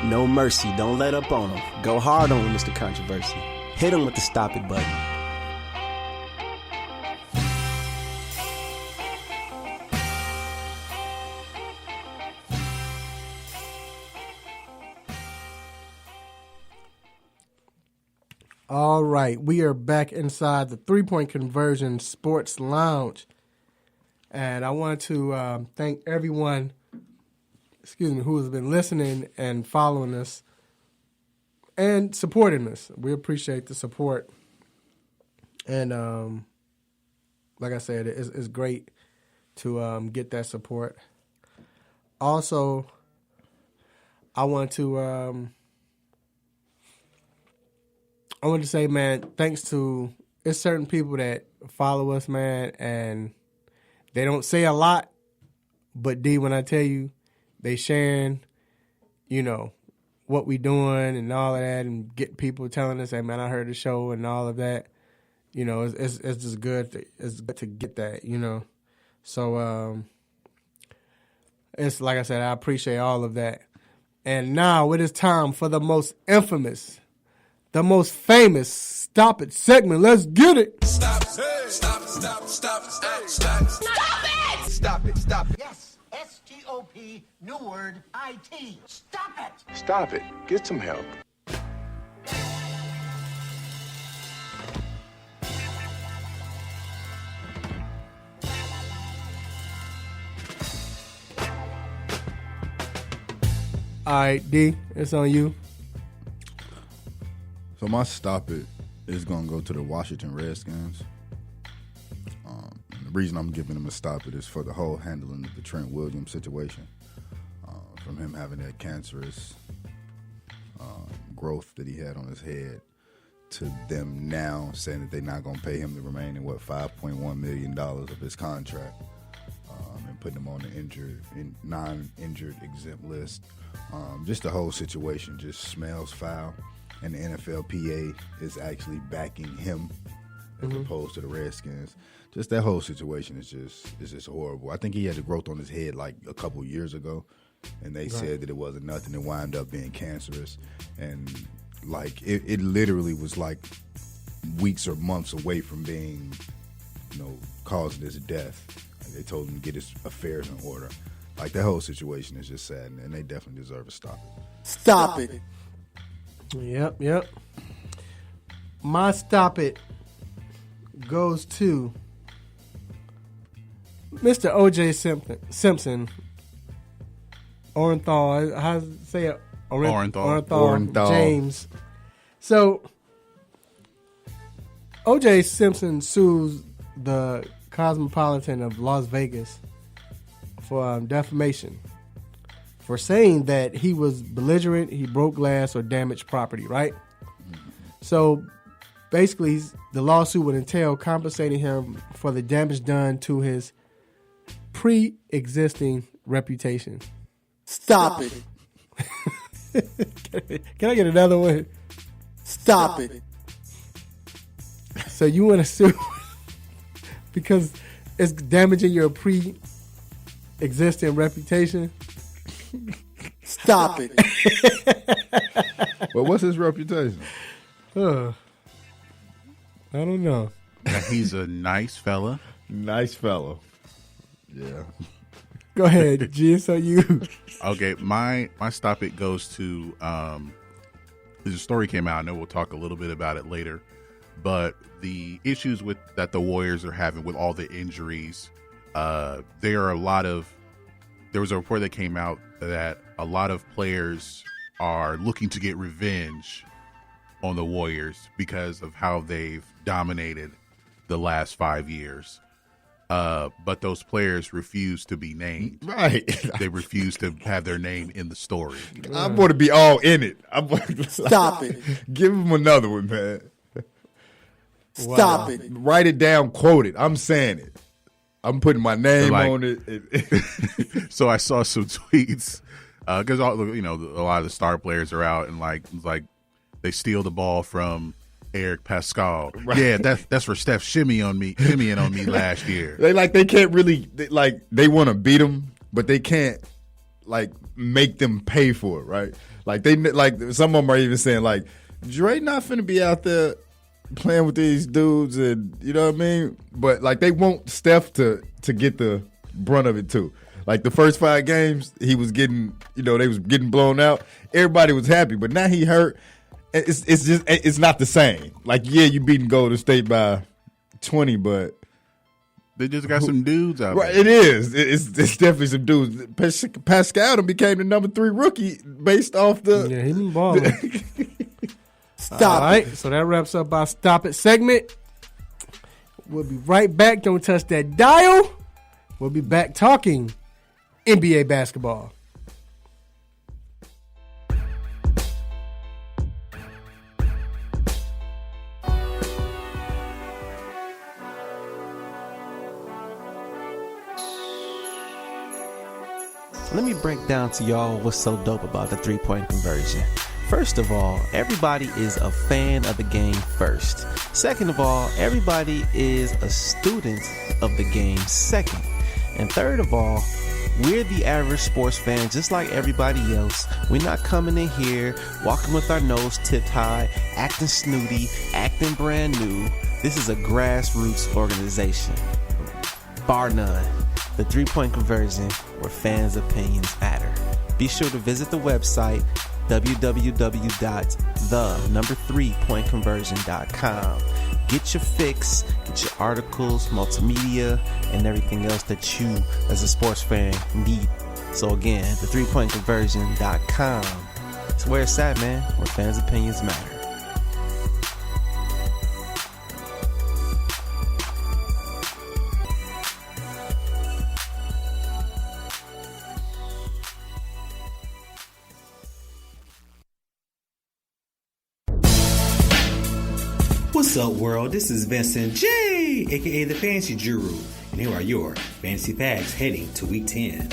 No mercy. Don't let up on him. Go hard on him, Mr. Controversy. Hit him with the stop it button. All right, we are back inside the 3-Point Conversion Sports Lounge. And I want to thank everyone, who has been listening and following us and supporting us. We appreciate the support. And like I said, it's great to get that support. Also, I want to say, man, thanks to it's certain people that follow us, man, and they don't say a lot, but D, when I tell you, they sharing, what we doing and all of that, and get people telling us, hey, man, I heard the show and all of that. It's just good. It's good to get that, So it's like I said, I appreciate all of that. And now it is time for the most infamous, the most famous Stop It segment. Let's get it. Stop, hey. Stop, stop, stop, stop, stop. Stop it! Stop it, stop it. Yes, S-T-O-P, new word, I-T. Stop it! Stop it. Get some help. All right, D, it's on you. So my stop it is going to go to the Washington Redskins. The reason I'm giving them a stop it is for the whole handling of the Trent Williams situation. From him having that cancerous growth that he had on his head to them now saying that they're not going to pay him the remaining, $5.1 million of his contract and putting him on the non-injured exempt list. Just the whole situation just smells foul. And the NFLPA is actually backing him as opposed to the Redskins. Just that whole situation is just horrible. I think he had the growth on his head like a couple years ago, and they said that it wasn't nothing. It wound up being cancerous, and like it literally was like weeks or months away from being, causing his death. Like they told him to get his affairs in order. Like that whole situation is just sad, and they definitely deserve a stop. Stop it. Yep. My stop it goes to Mr. O.J. Simpson. Orenthal. How does it say it? Orenthal James. So, O.J. Simpson sues the Cosmopolitan of Las Vegas for defamation, for saying that he was belligerent, he broke glass, or damaged property, right? So basically, the lawsuit would entail compensating him for the damage done to his pre-existing reputation. Stop it. Can I get another one? Stop it. So you want to sue because it's damaging your pre-existing reputation? Stop it. Well, what's his reputation? I don't know. He's a nice fella. Nice fellow. Yeah. Go ahead, GSOU. Okay, my stop it goes to the story came out. I know we'll talk a little bit about it later, but the issues that the Warriors are having with all the injuries, there was a report that came out that a lot of players are looking to get revenge on the Warriors because of how they've dominated the last 5 years. But those players refuse to be named. Right. They refuse to have their name in the story. I want to be all in it. Stop it. Give him another one, man. Stop it. Write it down, quote it. I'm saying it. I'm putting my name on it. So I saw some tweets because a lot of the star players are out and like they steal the ball from Eric Pascal. Right. Yeah, that's for Steph shimmying on me last year. They can't really they want to beat them, but they can't make them pay for it, right? Some of them are even saying Dre not finna be out there playing with these dudes, and you know what I mean. But they want Steph to get the brunt of it too. The first 5 games, he was getting they was getting blown out. Everybody was happy, but now he hurt. It's not the same. You beating Golden State by 20, but they just got some dudes out. Right, there. It is. It's definitely some dudes. Pascal became the number 3 rookie based off the. Yeah, he been balling. Stop. All right, so that wraps up our Stop It segment. We'll be right back. Don't touch that dial. We'll be back talking NBA basketball. Let me break down to y'all what's so dope about the three-point conversion. First of all, everybody is a fan of the game first. Second of all, everybody is a student of the game second. And third of all, we're the average sports fan just like everybody else. We're not coming in here walking with our nose tipped high, acting snooty, acting brand new. This is a grassroots organization. Bar none. The three-point conversion, where fans' opinions matter. Be sure to visit the website www.the3pointconversion.com. Get your fix, get your articles, multimedia, and everything else that you, as a sports fan, need. So again, the3pointconversion.com. It's where it's at, man, where fans' opinions matter. What's up, world? This is Vincent J, aka the Fantasy Guru, and here are your fantasy facts heading to Week 10.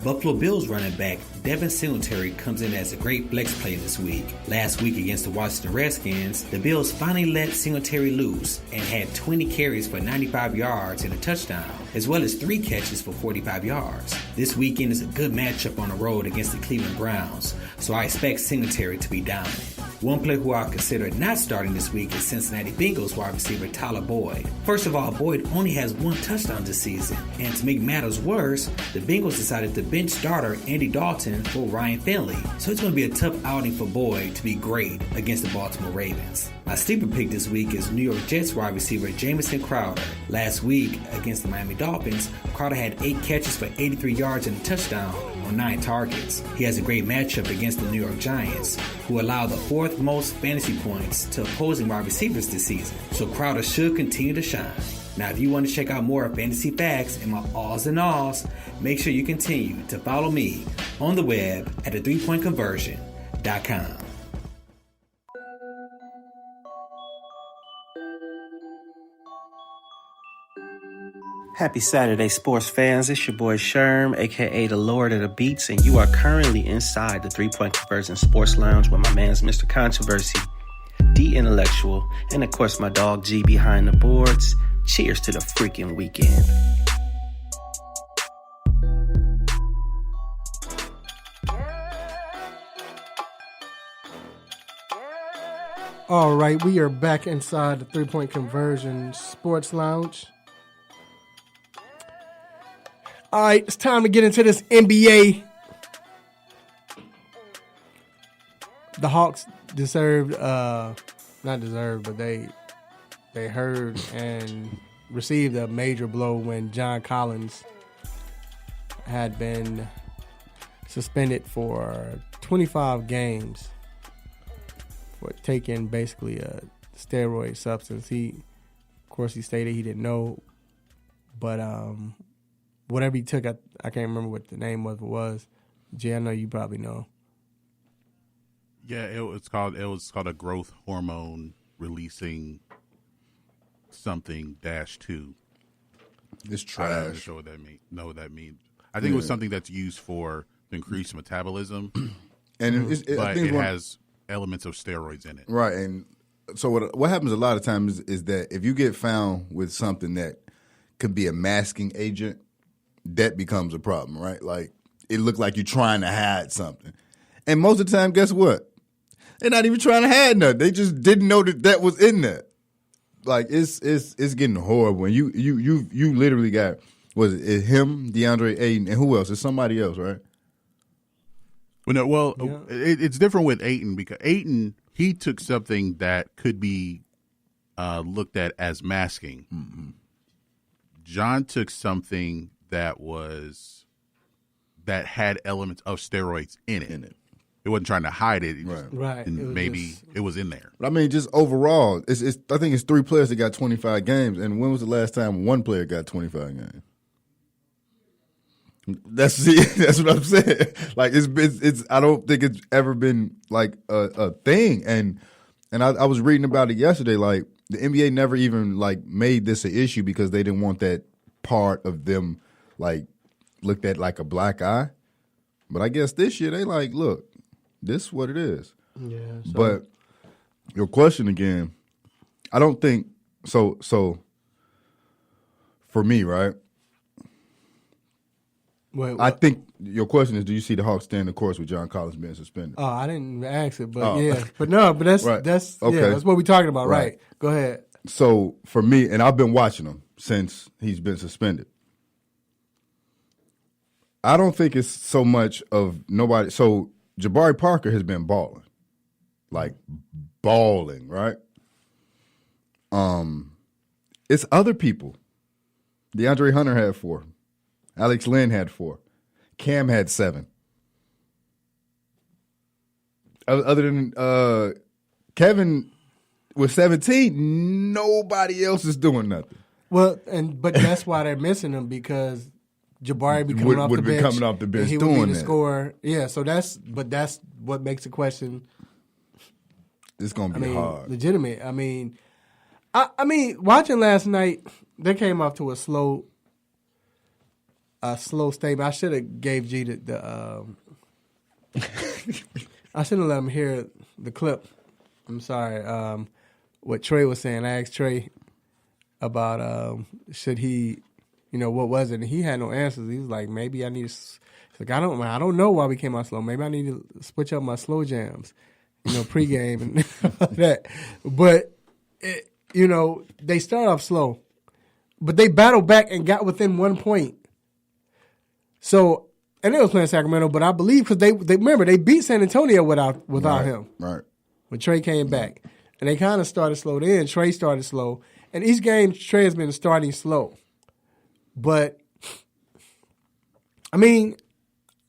Buffalo Bills running back Devin Singletary comes in as a great flex play this week. Last week against the Washington Redskins, the Bills finally let Singletary loose and had 20 carries for 95 yards and a touchdown, as well as 3 catches for 45 yards. This weekend is a good matchup on the road against the Cleveland Browns, so I expect Singletary to be dominant. One player who I'll consider not starting this week is Cincinnati Bengals wide receiver Tyler Boyd. First of all, Boyd only has 1 touchdown this season, and to make matters worse, the Bengals decided to bench starter Andy Dalton for Ryan Finley, so it's going to be a tough outing for Boyd to be great against the Baltimore Ravens. My sleeper pick this week is New York Jets wide receiver Jamison Crowder. Last week against the Miami Dolphins, Crowder had 8 catches for 83 yards and a touchdown on 9 targets. He has a great matchup against the New York Giants, who allow the 4th most fantasy points to opposing wide receivers this season, so Crowder should continue to shine. Now, if you want to check out more fantasy facts and my ahs and ahs, make sure you continue to follow me on the web at the3pointconversion.com. Happy Saturday, sports fans. It's your boy Sherm, a.k.a. the Lord of the Beats, and you are currently inside the 3-Point Conversion Sports Lounge with my mans Mr. Controversy, D Intellectual, and of course my dog G behind the boards. Cheers to the freaking weekend. All right, we are back inside the 3-Point Conversion Sports Lounge. All right, it's time to get into this NBA. The Hawks but they heard and received a major blow when John Collins had been suspended for 25 games for taking basically a steroid substance. Of course, he stated he didn't know, but whatever he took, I can't remember what the name of it was. Jay, I know you probably know. Yeah, it was called a growth hormone releasing something -2. It's trash. I'm not sure what that means. Know what that means. I think it was something that's used for increased metabolism, and it has elements of steroids in it. Right, and so what happens a lot of times is that if you get found with something that could be a masking agent, that becomes a problem, right? Like it looked like you're trying to hide something, and most of the time, guess what? They're not even trying to hide nothing. They just didn't know that was in there. Like it's getting horrible. And you literally got him, DeAndre Ayton, and who else? It's somebody else, right? It's different with Ayton because Ayton, he took something that could be looked at as masking. Mm-hmm. John took something that had elements of steroids in it. It wasn't trying to hide it. Right. It was in there. But I mean, just overall, I think it's 3 players that got 25 games. And when was the last time one player got 25 games? That's what I'm saying. Like it's I don't think it's ever been like a thing. And I was reading about it yesterday. Like the NBA never even like made this an issue because they didn't want that part of them like looked at like a black eye. But I guess this year they like, look, this is what it is. Yeah. But your question again, I don't think so. For me, right? I think your question is, do you see the Hawks staying the course with John Collins being suspended? Oh, I didn't ask it, but yeah. But no, but that's right. that's okay. Yeah, that's what we're talking about, right? Go ahead. So for me, and I've been watching him since he's been suspended. I don't think it's so much of nobody. So Jabari Parker has been balling, right? It's other people. DeAndre Hunter had 4. Alex Len had 4. Cam had 7. Other than Kevin with 17, nobody else is doing nothing. Well, but that's why they're missing him because Jabari be coming off the bench. Coming off the bench he doing would be the that. scorer. Yeah, so that's what makes the question. It's gonna be hard. Legitimate. I mean, watching last night, they came off to a slow statement. I should have gave G the I should have let him hear the clip. I'm sorry. What Trey was saying. I asked Trey about should he, what was it? And he had no answers. He was like, maybe I need to. He's like, I don't know why we came out slow. Maybe I need to switch up my slow jams, pregame and all that. But they start off slow, but they battled back and got within 1 point. So, and they was playing Sacramento, but I believe because they remember they beat San Antonio without him. Right. When Trey came back, and they kind of started slow. Then Trey started slow, and each game Trey has been starting slow. But I mean,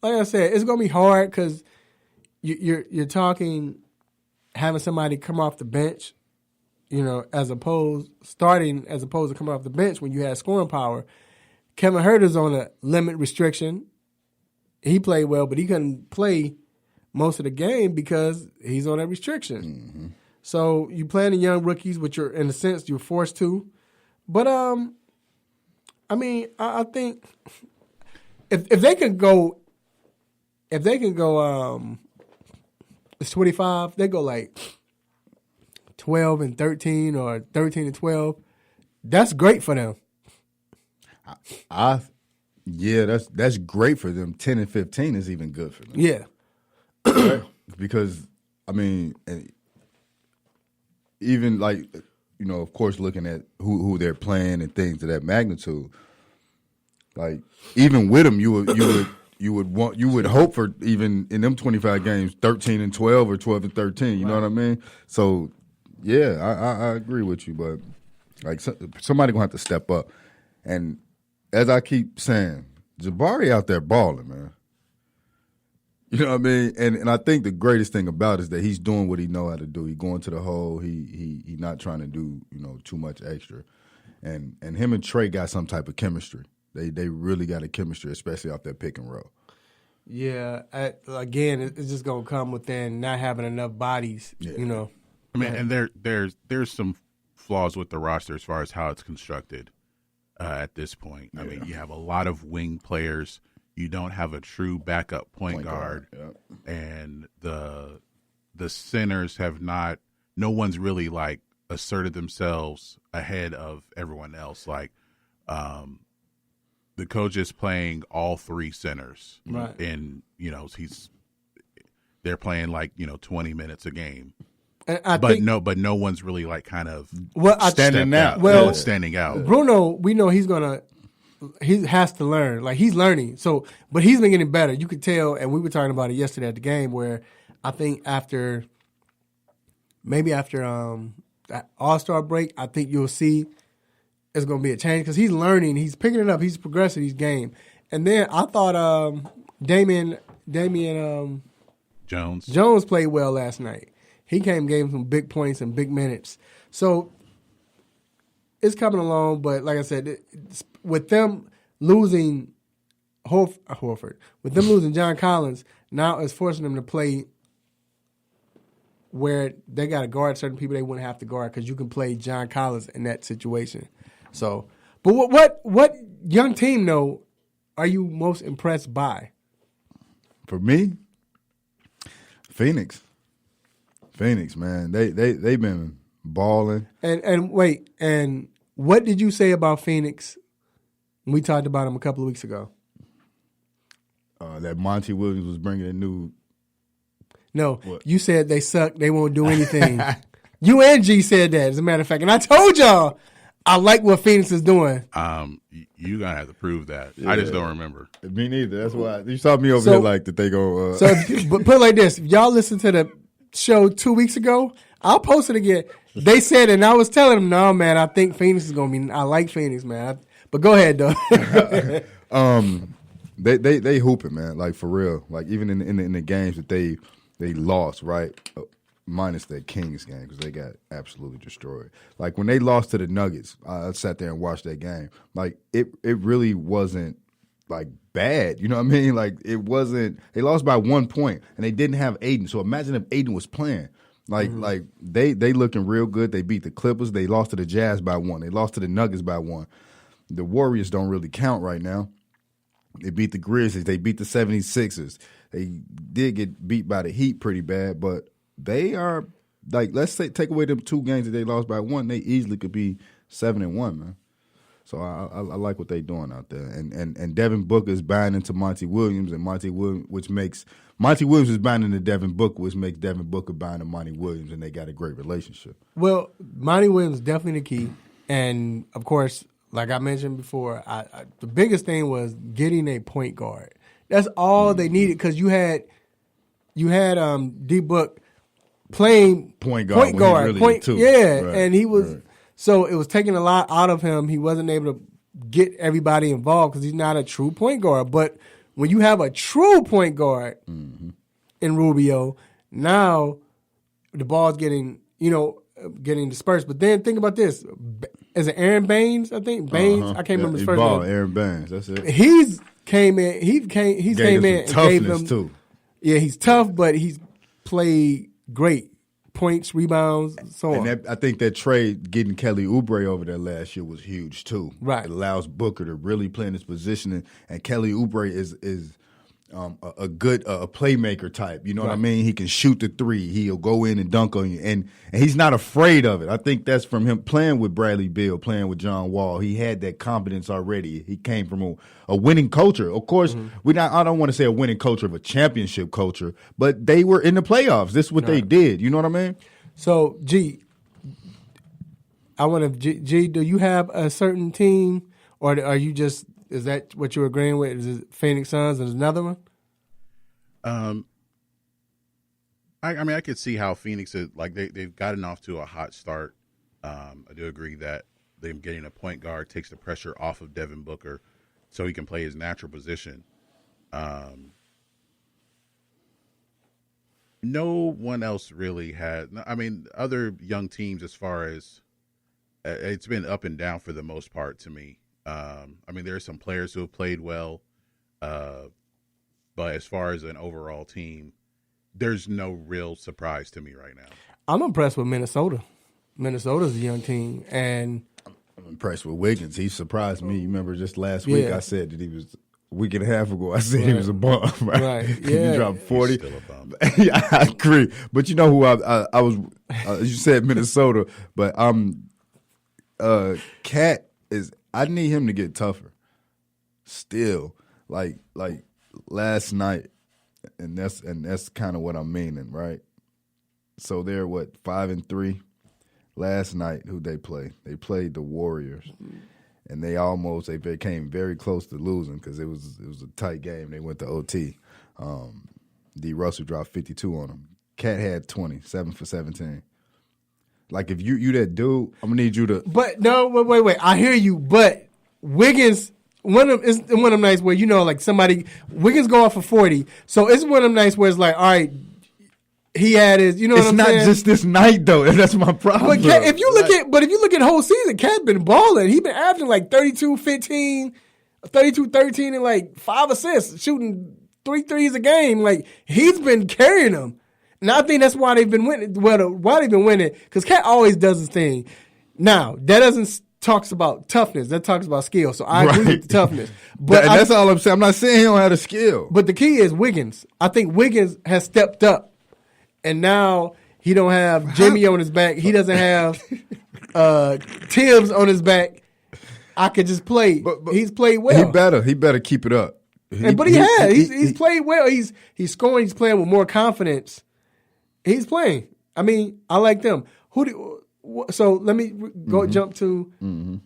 like I said, it's gonna be hard because you're talking having somebody come off the bench, as opposed to coming off the bench when you had scoring power. Kevin Huerter's on a limit restriction. He played well, but he couldn't play most of the game because he's on that restriction. Mm-hmm. So you playing the young rookies, which in a sense, you're forced to. But I mean, I think if they can go, it's 25. They go like 12-13 or 13-12. That's great for them. That's great for them. 10-15 is even good for them. Yeah, right? Because I mean, even like of course, looking at who they're playing and things of that magnitude, like even with them, you would hope for even in them 25 games, 13-12 or 12-13. You know what I mean? So yeah, I agree with you, but like somebody gonna have to step up. And as I keep saying, Jabari out there balling, man. You know what I mean? And I think the greatest thing about it is that he's doing what he know how to do. He going to the hole. He not trying to do too much extra. And him and Trey got some type of chemistry. They really got a chemistry, especially off that pick and roll. Yeah. Again, it's just gonna come within not having enough bodies. Yeah. I mean, and there's some flaws with the roster as far as how it's constructed at this point. I mean, you have a lot of wing players. You don't have a true backup point guard. And the centers have not. No one's really like asserted themselves ahead of everyone else. Like, the coach is playing all three centers, right? And they're playing like 20 minutes a game. And but no one's really like kind of standing out. Well, standing out. Bruno, we know he has to learn. Like he's learning. So, but he's been getting better. You could tell, and we were talking about it yesterday at the game where I think after that All-Star break, I think you'll see it's going to be a change because he's learning, he's picking it up, he's progressing his game. And then I thought Damian Jones played well last night. He gave him some big points and big minutes. So it's coming along, but like I said, with them losing Horford, with them losing John Collins, now it's forcing them to play where they got to guard certain people they wouldn't have to guard because you can play John Collins in that situation. So, but what young team though are you most impressed by? For me, Phoenix, man, they've been balling. And wait, and what did you say about Phoenix? We talked about them a couple of weeks ago. That Monty Williams was bringing a new. No, you said they suck. They won't do anything. You and G said that, as a matter of fact, and I told y'all I like what Phoenix is doing. You gotta have to prove that. Yeah. I just don't remember. Me neither. That's why you saw me over here like that. They go. So, but put it like this: if y'all listen to the show 2 weeks ago, I'll post it again. They said it, and I was telling them, no, man, I think Phoenix is gonna be. I like Phoenix, man. But go ahead, though. They hooping, man. Like for real. Like even in the games that they lost, right? Minus that Kings game because they got absolutely destroyed. Like when they lost to the Nuggets, I sat there and watched that game. Like it really wasn't like bad. You know what I mean? Like it wasn't. They lost by 1 point and they didn't have Aiden. So imagine if Aiden was playing. Like they looking real good. They beat the Clippers. They lost to the Jazz by 1. They lost to the Nuggets by 1. The Warriors don't really count right now. They beat the Grizzlies. They beat the 76ers. They did get beat by the Heat pretty bad, but they are like, let's say take away them 2 games that they lost by 1, they easily could be 7-1, man. So I like what they doing out there. And Devin Booker is buying into Monty Williams, and Monty Williams is buying into Devin Booker, which makes Devin Booker buying into Monty Williams, and they got a great relationship. Well, Monty Williams is definitely the key, and of course, like I mentioned before, the biggest thing was getting a point guard. That's all they needed because you had D Book playing point guard, right. And he was so it was taking a lot out of him. He wasn't able to get everybody involved because he's not a true point guard. But when you have a true point guard in Rubio, now the ball's getting dispersed. But then think about this. Is it Aaron Baines? I think Baines. I can't remember his first name. Aaron Baines. That's it. He's came in and gave them too. Yeah, he's tough, but he's played great points, rebounds, so on. And I think that trade, getting Kelly Oubre over there last year, was huge too. Right. It allows Booker to really play in his position, and Kelly Oubre is a good playmaker type. You know what I mean? He can shoot the three. He'll go in and dunk on you, and he's not afraid of it. I think that's from him playing with Bradley Beal, playing with John Wall. He had that confidence already. He came from a winning culture. Of course, I don't want to say a winning culture of a championship culture, but they were in the playoffs. This is what they did. You know what I mean? So, G, do you have a certain team, or are you just? Is that what you're agreeing with? Is it Phoenix Suns and another one? I mean, I could see how Phoenix is they've gotten off to a hot start. I do agree that them getting a point guard takes the pressure off of Devin Booker, so he can play his natural position. No one else really had. I mean, other young teams, as far as it's been up and down for the most part to me. I mean, there are some players who have played well, but as far as an overall team, there's no real surprise to me right now. I'm impressed with Minnesota. Minnesota's a young team, and I'm impressed with Wiggins. He surprised me. You remember just last week I said that he was a week and a half ago. I said he was a bum. Right? Yeah. He dropped 40. He's still a bum. Yeah, I agree. But you know who I was? You said Minnesota, but Cat is. I need him to get tougher. Still, like last night, and that's kind of what I'm meaning, right? So they're 5-3. Last night, who they play? They played the Warriors, and they became very close to losing because it was a tight game. They went to OT. D. Russell dropped 52 on them. Cat had 20, 7 for 17. Like, if you that dude, I'm gonna need you to. But no, wait. I hear you, but Wiggins, one of them nights where Wiggins go off for 40. So it's one of them nights where it's like, all right, he had his. You know what I'm saying? It's not just this night though. That's my problem. But if you look at the whole season, Cat's been balling. He's been averaging like 32-15, 32-13, and like 5 assists, shooting 3 threes a game. Like, he's been carrying them. And I think that's why they've been winning. Why they've been winning, because Cat always does his thing. Now, that doesn't talks about toughness. That talks about skill. So I agree with the toughness. But that's all I'm saying. I'm not saying he don't have the skill. But the key is Wiggins. I think Wiggins has stepped up, and now he don't have Jimmy on his back. He doesn't have Tibbs on his back. I could just play. But he's played well. He better keep it up. He's played well. He's scoring. He's playing with more confidence. He's playing. I mean, I like them. So let me go jump to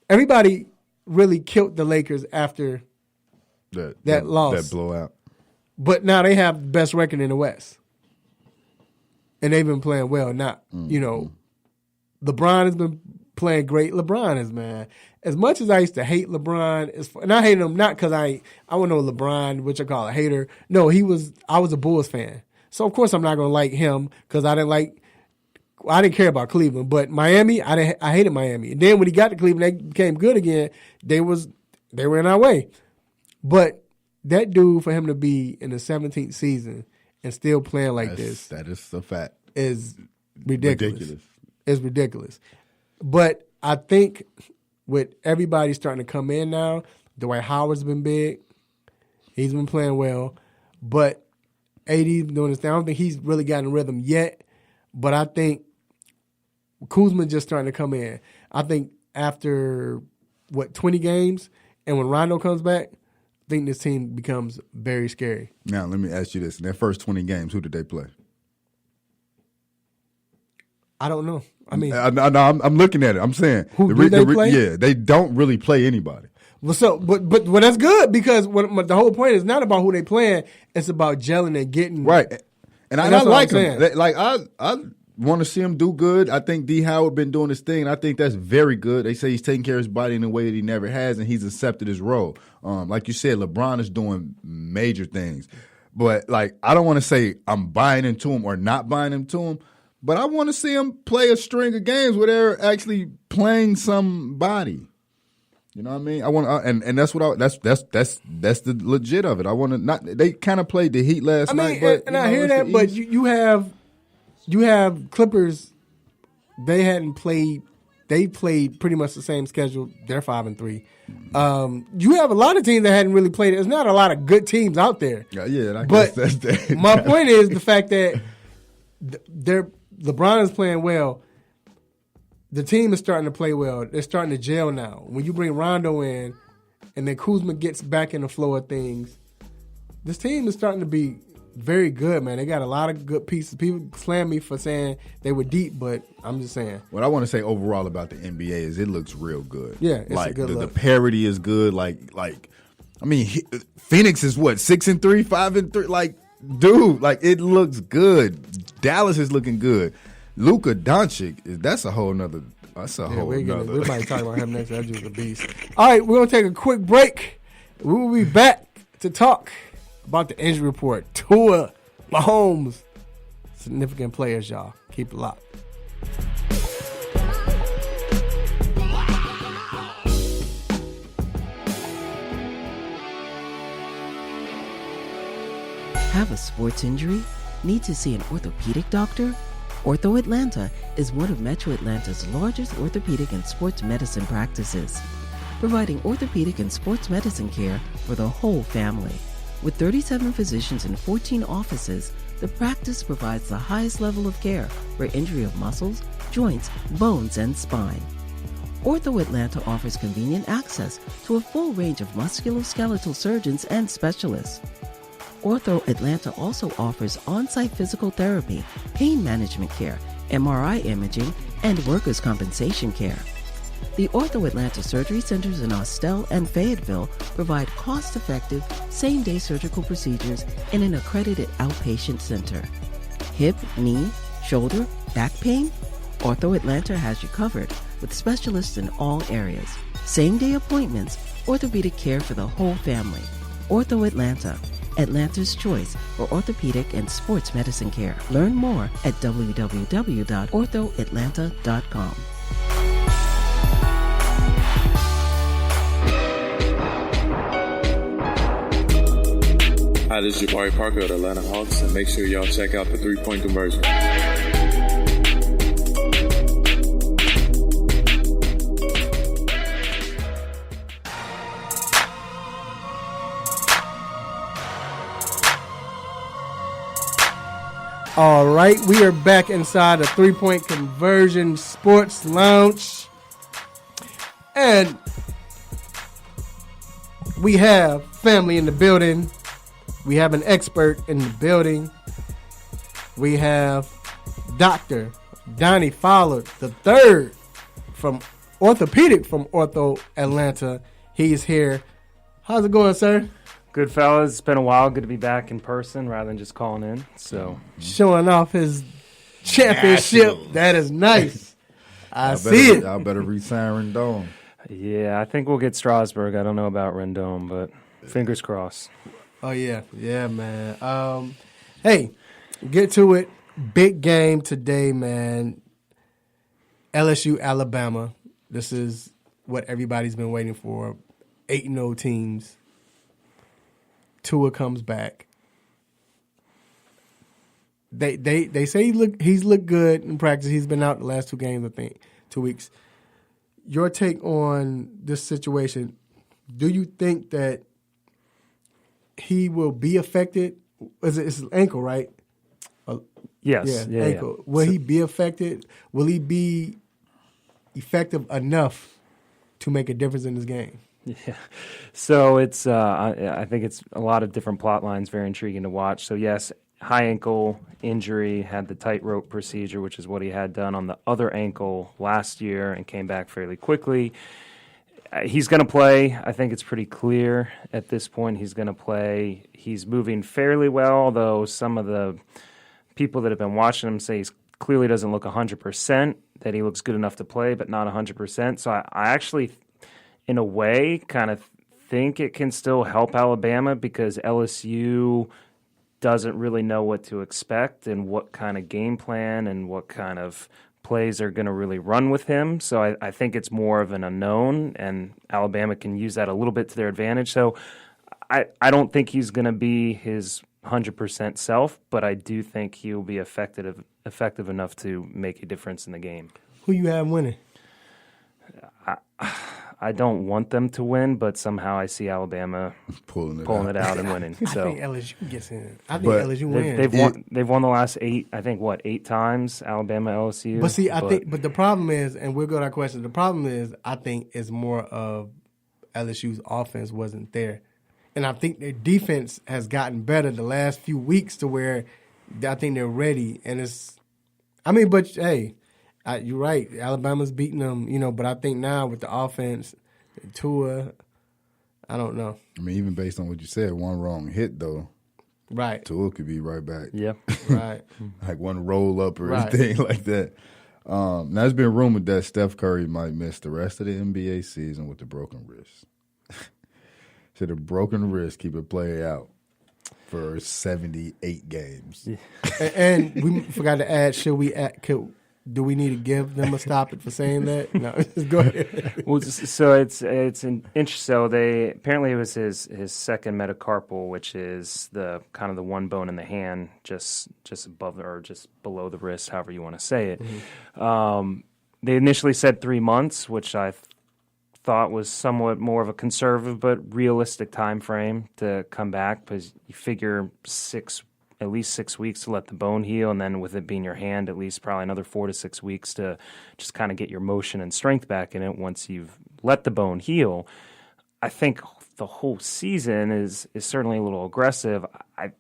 everybody really killed the Lakers after that loss. That blowout. But now they have the best record in the West. And they've been playing well. LeBron has been playing great. LeBron is, man. As much as I used to hate LeBron, and I hated him not because I want no LeBron, which I call a hater. No, I was a Bulls fan. So, of course, I'm not going to like him because I didn't care about Cleveland. But Miami, I hated Miami. And then when he got to Cleveland, they became good again. They were in our way. But that dude, for him to be in the 17th season and still playing like this. That is a fact. Is ridiculous. It's ridiculous. But I think with everybody starting to come in now, Dwight Howard's been big. He's been playing well. But AD's doing this thing. I don't think he's really gotten rhythm yet, but I think Kuzma's just starting to come in. I think after 20 games, and when Rondo comes back, I think this team becomes very scary. Now, let me ask you this. In their first 20 games, who did they play? I don't know. I mean, I'm looking at it. I'm saying who did they play? Yeah, they don't really play anybody. Well, but that's good because the whole point is not about who they playing; it's about gelling and getting right. And I like them. I want to see him do good. I think D. Howard been doing his thing, and I think that's very good. They say he's taking care of his body in a way that he never has, and he's accepted his role. Like you said, LeBron is doing major things, but I don't want to say I'm buying into him or not buying into him. But I want to see him play a string of games where they're actually playing somebody. You know what I mean? I want and that's what that's the legit of it. I want to not. They kind of played the Heat last night, but I hear that. But you have you have Clippers. They hadn't played. They played pretty much the same schedule. They're 5-3. You have a lot of teams that hadn't really played. There's not a lot of good teams out there. Yeah, I but guess that's that. My point is the fact that LeBron is playing well. The team is starting to play well. They're starting to gel now. When you bring Rondo in, and then Kuzma gets back in the flow of things, this team is starting to be very good, man. They got a lot of good pieces. People slam me for saying they were deep, but I'm just saying. What I want to say overall about the NBA is it looks real good. Yeah, it's like a good the look. parity is good. Like I mean, Phoenix is what 6-3, 5-3. Like, dude, like it looks good. Dallas is looking good. Luka Doncic, that's a whole nother. That's a whole nother. We might talk about him next. That dude's a beast. All right, we're gonna take a quick break. We will be back to talk about the injury report. Tua, Mahomes, significant players, y'all. Keep it locked. Have a sports injury? Need to see an orthopedic doctor? Ortho Atlanta is one of Metro Atlanta's largest orthopedic and sports medicine practices, providing orthopedic and sports medicine care for the whole family. With 37 physicians and 14 offices, the practice provides the highest level of care for injury of muscles, joints, bones, and spine. Ortho Atlanta offers convenient access to a full range of musculoskeletal surgeons and specialists. Ortho Atlanta also offers on-site physical therapy, pain management care, MRI imaging, and workers' compensation care. The Ortho Atlanta surgery centers in Austell and Fayetteville provide cost-effective, same-day surgical procedures in an accredited outpatient center. Hip, knee, shoulder, back pain? Ortho Atlanta has you covered with specialists in all areas. Same-day appointments, orthopedic care for the whole family. Ortho Atlanta, Atlanta's choice for orthopedic and sports medicine care. Learn more at www.orthoatlanta.com. Hi, this is Jabari Parker of the Atlanta Hawks, and make sure y'all check out the 3-point conversion. All right, we are back inside the 3-point conversion sports lounge. And we have family in the building. We have an expert in the building. We have Dr. Donnie Fowler III from Orthopedic from Ortho Atlanta. He's here. How's it going, sir? Good, fellas. It's been a while. Good to be back in person rather than just calling in. So showing off his championship. National. That is nice. I see it. Y'all better re-sign Rendon. Yeah, I think we'll get Strasburg. I don't know about Rendon, but fingers crossed. Oh, yeah. Yeah, man. Hey, get to it. Big game today, man. LSU, Alabama. This is what everybody's been waiting for. 8-0 teams. Tua comes back. They say he's looked good in practice. He's been out the last 2 games, I think, 2 weeks. Your take on this situation, do you think that he will be affected? It's his ankle, right? Yes. Yeah, ankle. Yeah. Will he be affected? Will he be effective enough to make a difference in this game? Yeah. So it's I think it's a lot of different plot lines, very intriguing to watch. So yes, high ankle injury, had the tightrope procedure, which is what he had done on the other ankle last year and came back fairly quickly. He's going to play. I think it's pretty clear at this point he's going to play. He's moving fairly well, though some of the people that have been watching him say he clearly doesn't look 100%, that he looks good enough to play, but not 100%. So I actually, in a way, kind of think it can still help Alabama because LSU doesn't really know what to expect and what kind of game plan and what kind of plays are going to really run with him. So I think it's more of an unknown, and Alabama can use that a little bit to their advantage. So I don't think he's going to be his 100% self, but I do think he'll be effective effective enough to make a difference in the game. Who you have winning? I don't want them to win, but somehow I see Alabama pulling it out and winning. So I think LSU gets in. I think LSU wins. They've won the last 8. I think 8 times. Alabama, LSU. But see, I think the problem is, and we'll go to our question. The problem is, I think it's more of LSU's offense wasn't there, and I think their defense has gotten better the last few weeks to where I think they're ready. And it's, but hey. You're right. Alabama's beating them, but I think now with the offense, Tua, I don't know. I mean, even based on what you said, one wrong hit, though. Right. Tua could be right back. Yep. Right. Like one roll up or anything like that. Now, it's been rumored that Steph Curry might miss the rest of the NBA season with a broken wrist. So the broken wrist keep it play out for 78 games. Yeah. And we forgot to add, do we need to give them a stop it for saying that? No, just go ahead. Well, so it's an inch. So apparently it was his second metacarpal, which is the kind of the one bone in the hand, just above or just below the wrist, however you want to say it. Mm-hmm. They initially said 3 months, which I thought was somewhat more of a conservative but realistic time frame to come back, because you figure at least 6 weeks to let the bone heal, and then with it being your hand, at least probably another 4 to 6 weeks to just kind of get your motion and strength back in it once you've let the bone heal. I think the whole season is certainly a little aggressive. I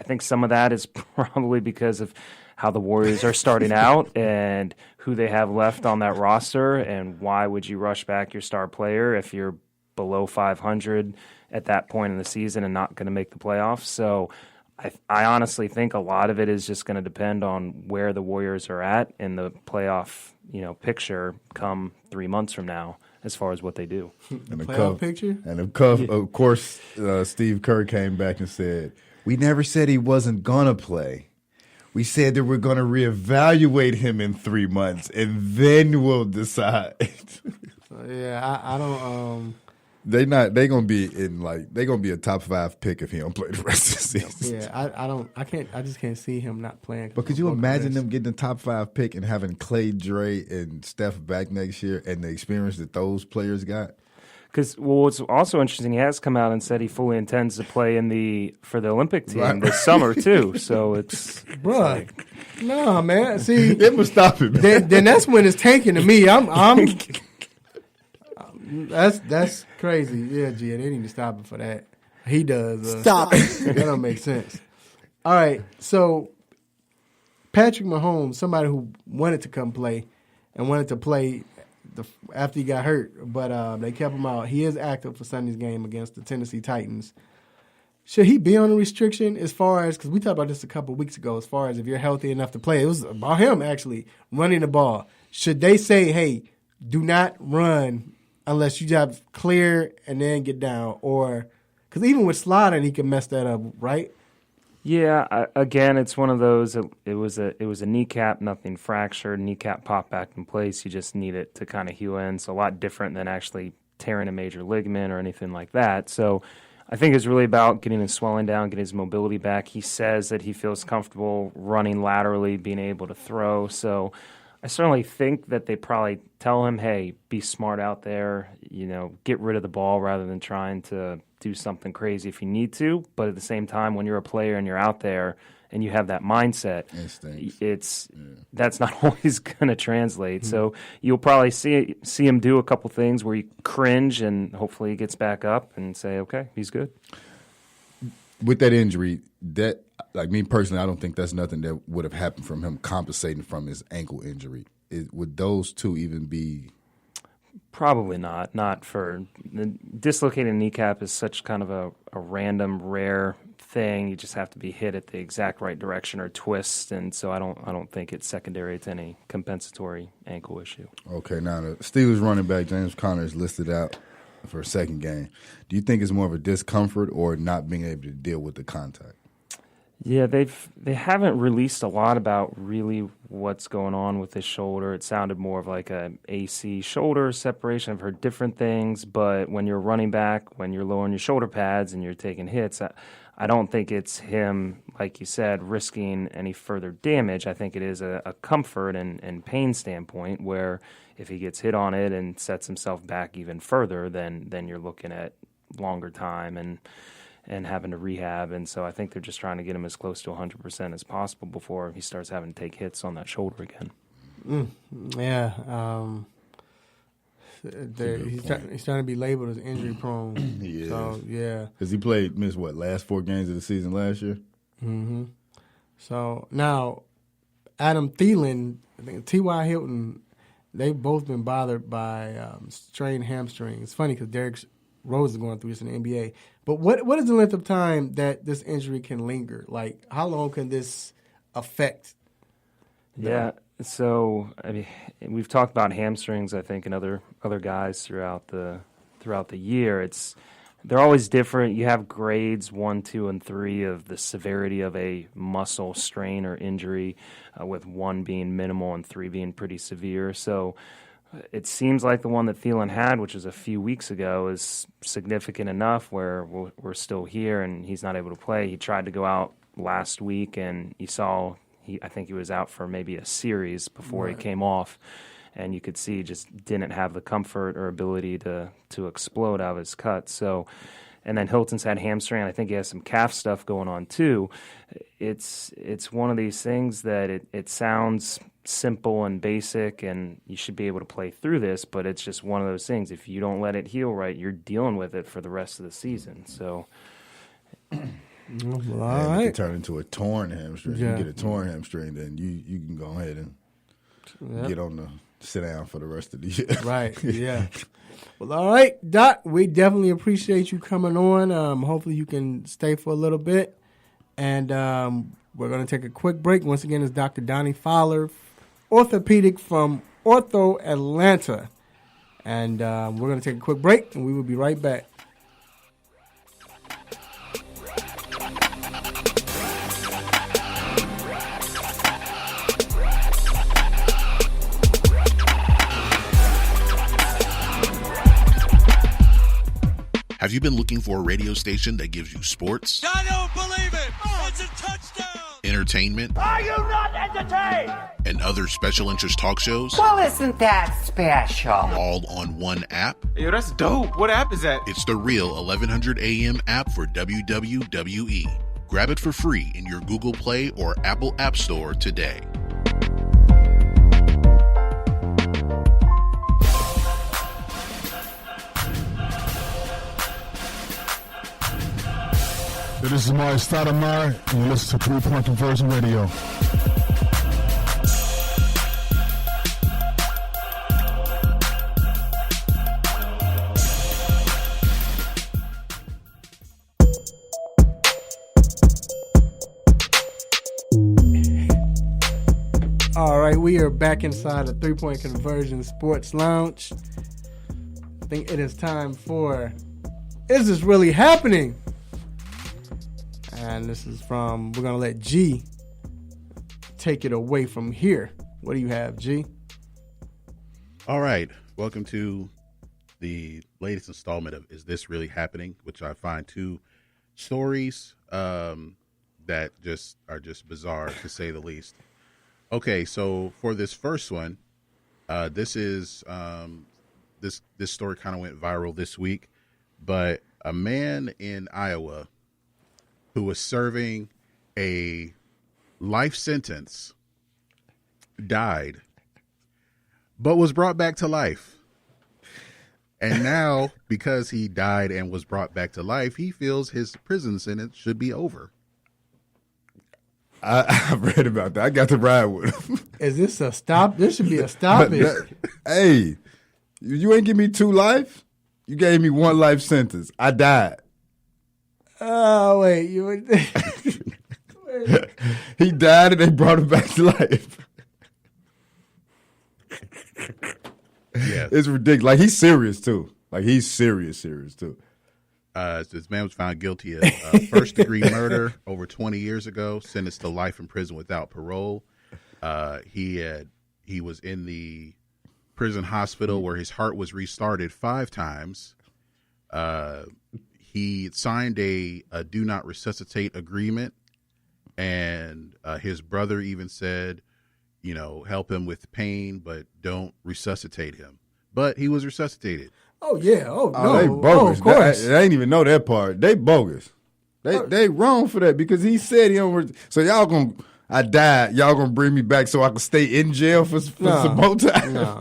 think some of that is probably because of how the Warriors are starting out and who they have left on that roster, and why would you rush back your star player if you're below 500 at that point in the season and not going to make the playoffs? So I honestly think a lot of it is just going to depend on where the Warriors are at in the playoff, picture come 3 months from now, as far as what they do. And the playoff picture? And of course, Steve Kerr came back and said, "We never said he wasn't going to play. We said that we're going to reevaluate him in 3 months, and then we'll decide." I don't. They gonna be a top 5 pick if he don't play the rest of the season. Yeah, I just can't see him not playing. But could you imagine them getting a top 5 pick and having Clay, Dre, and Steph back next year, and the experience that those players got? Because what's also interesting, he has come out and said he fully intends to play for the Olympic team this summer too. So it's no, man. See, it was stopping. Then that's when it's tanking to me. I'm That's crazy. Yeah, Gia, they need to stop him for that. He does. Stop it. That don't make sense. All right, so Patrick Mahomes, somebody who wanted to come play and wanted to play after he got hurt, but they kept him out. He is active for Sunday's game against the Tennessee Titans. Should he be on a restriction as far as, because we talked about this a couple of weeks ago, as far as if you're healthy enough to play? It was about him actually running the ball. Should they say, hey, do not run unless you have clear and then get down? Or because even with sliding, he can mess that up, right? Yeah. Again, it's one of those. It was a kneecap, nothing fractured. Kneecap popped back in place. You just need it to kind of heal in. So a lot different than actually tearing a major ligament or anything like that. So I think it's really about getting his swelling down, getting his mobility back. He says that he feels comfortable running laterally, being able to throw. So I certainly think that they probably tell him, hey, be smart out there, get rid of the ball rather than trying to do something crazy if you need to. But at the same time, when you're a player and you're out there and you have that mindset, that's not always going to translate. Mm-hmm. So you'll probably see him do a couple things where you cringe, and hopefully he gets back up and say, okay, he's good. With that injury, like me personally, I don't think that's nothing that would have happened from him compensating from his ankle injury. Would those two even be? Probably not. Not for the dislocated kneecap is such kind of a random, rare thing. You just have to be hit at the exact right direction or twist, and so I don't think it's secondary to any compensatory ankle issue. Okay, now the Steelers running back James Conner is listed out for a second game. Do you think it's more of a discomfort or not being able to deal with the contact? Yeah, they haven't released a lot about really what's going on with his shoulder. It sounded more of like a AC shoulder separation. I've heard different things, but when you're running back, when you're lowering your shoulder pads and you're taking hits, I don't think it's him like you said, risking any further damage. I think it is a comfort and pain standpoint where if he gets hit on it and sets himself back even further, then you're looking at longer time and having to rehab. And so I think they're just trying to get him as close to 100% as possible before he starts having to take hits on that shoulder again. Yeah. He's trying to be labeled as injury prone. He is. So, yeah. Because he missed last 4 games of the season last year? Mm-hmm. So, now, Adam Thielen, I think T.Y. Hilton, they've both been bothered by strained hamstrings. It's funny because Derrick Rose is going through this in the NBA. But what is the length of time that this injury can linger? Like, how long can this affect them? Yeah. So, I mean, we've talked about hamstrings, I think, and other guys throughout the year. They're always different. You have grades 1, 2, and 3 of the severity of a muscle strain or injury, with 1 being minimal and 3 being pretty severe. So, it seems like the one that Thielen had, which was a few weeks ago, is significant enough where we're still here and he's not able to play. He tried to go out last week, and you saw. I think he was out for maybe a series before he came off, and you could see he just didn't have the comfort or ability to explode out of his cut. So, and then Hilton's had hamstring. I think he has some calf stuff going on too. It's one of these things that it sounds simple and basic, and you should be able to play through this, but it's just one of those things. If you don't let it heal right, you're dealing with it for the rest of the season. So. Well, It right. can turn into a torn hamstring. Yeah. You get a torn hamstring, then you can go ahead and get on the sit down for the rest of the year. Right, yeah. Well, all right, Doc, we definitely appreciate you coming on. Hopefully you can stay for a little bit. And we're going to take a quick break. Once again, it's Dr. Donnie Fowler, orthopedic from Ortho Atlanta. And we're going to take a quick break, and we will be right back. Have you been looking for a radio station that gives you sports, I don't believe it! It's a touchdown! entertainment, Are you not entertained? and other special interest talk shows? Well, isn't that special? All on one app? Yo, that's dope. What app is that? It's the real 1100 AM app for WWE. Grab it for free in your Google Play or Apple App Store today. This is Mari Stoudemire, and you listen to 3 Point Conversion Radio. All right, we are back inside the 3 Point Conversion Sports Lounge. I think it is time for Is This Really Happening? And this is we're going to let G take it away from here. What do you have, G? All right. Welcome to the latest installment of Is This Really Happening? Which I find 2 stories that are just bizarre, to say the least. Okay, so for this first one, this story kind of went viral this week, but a man in Iowa who was serving a life sentence died, but was brought back to life. And now, because he died and was brought back to life, he feels his prison sentence should be over. I've read about that. I got to ride with him. Is this a stop? This should be a stoppage. Hey, you ain't give me 2 life. You gave me 1 life sentence. I died. Oh, wait. He died and they brought him back to life. Yeah. It's ridiculous. Like, he's serious, too. Like, he's serious too. This man was found guilty of first-degree murder over 20 years ago, sentenced to life in prison without parole. He was in the prison hospital where his heart was restarted 5 times. He signed a do not resuscitate agreement, And his brother even said, help him with pain, but don't resuscitate him. But he was resuscitated. Oh yeah. Oh no. They bogus. Of course. I ain't even know that part. They bogus. They wrong for that because he said he don't. So y'all gonna. I died. Y'all gonna bring me back so I can stay in jail for some more time? No.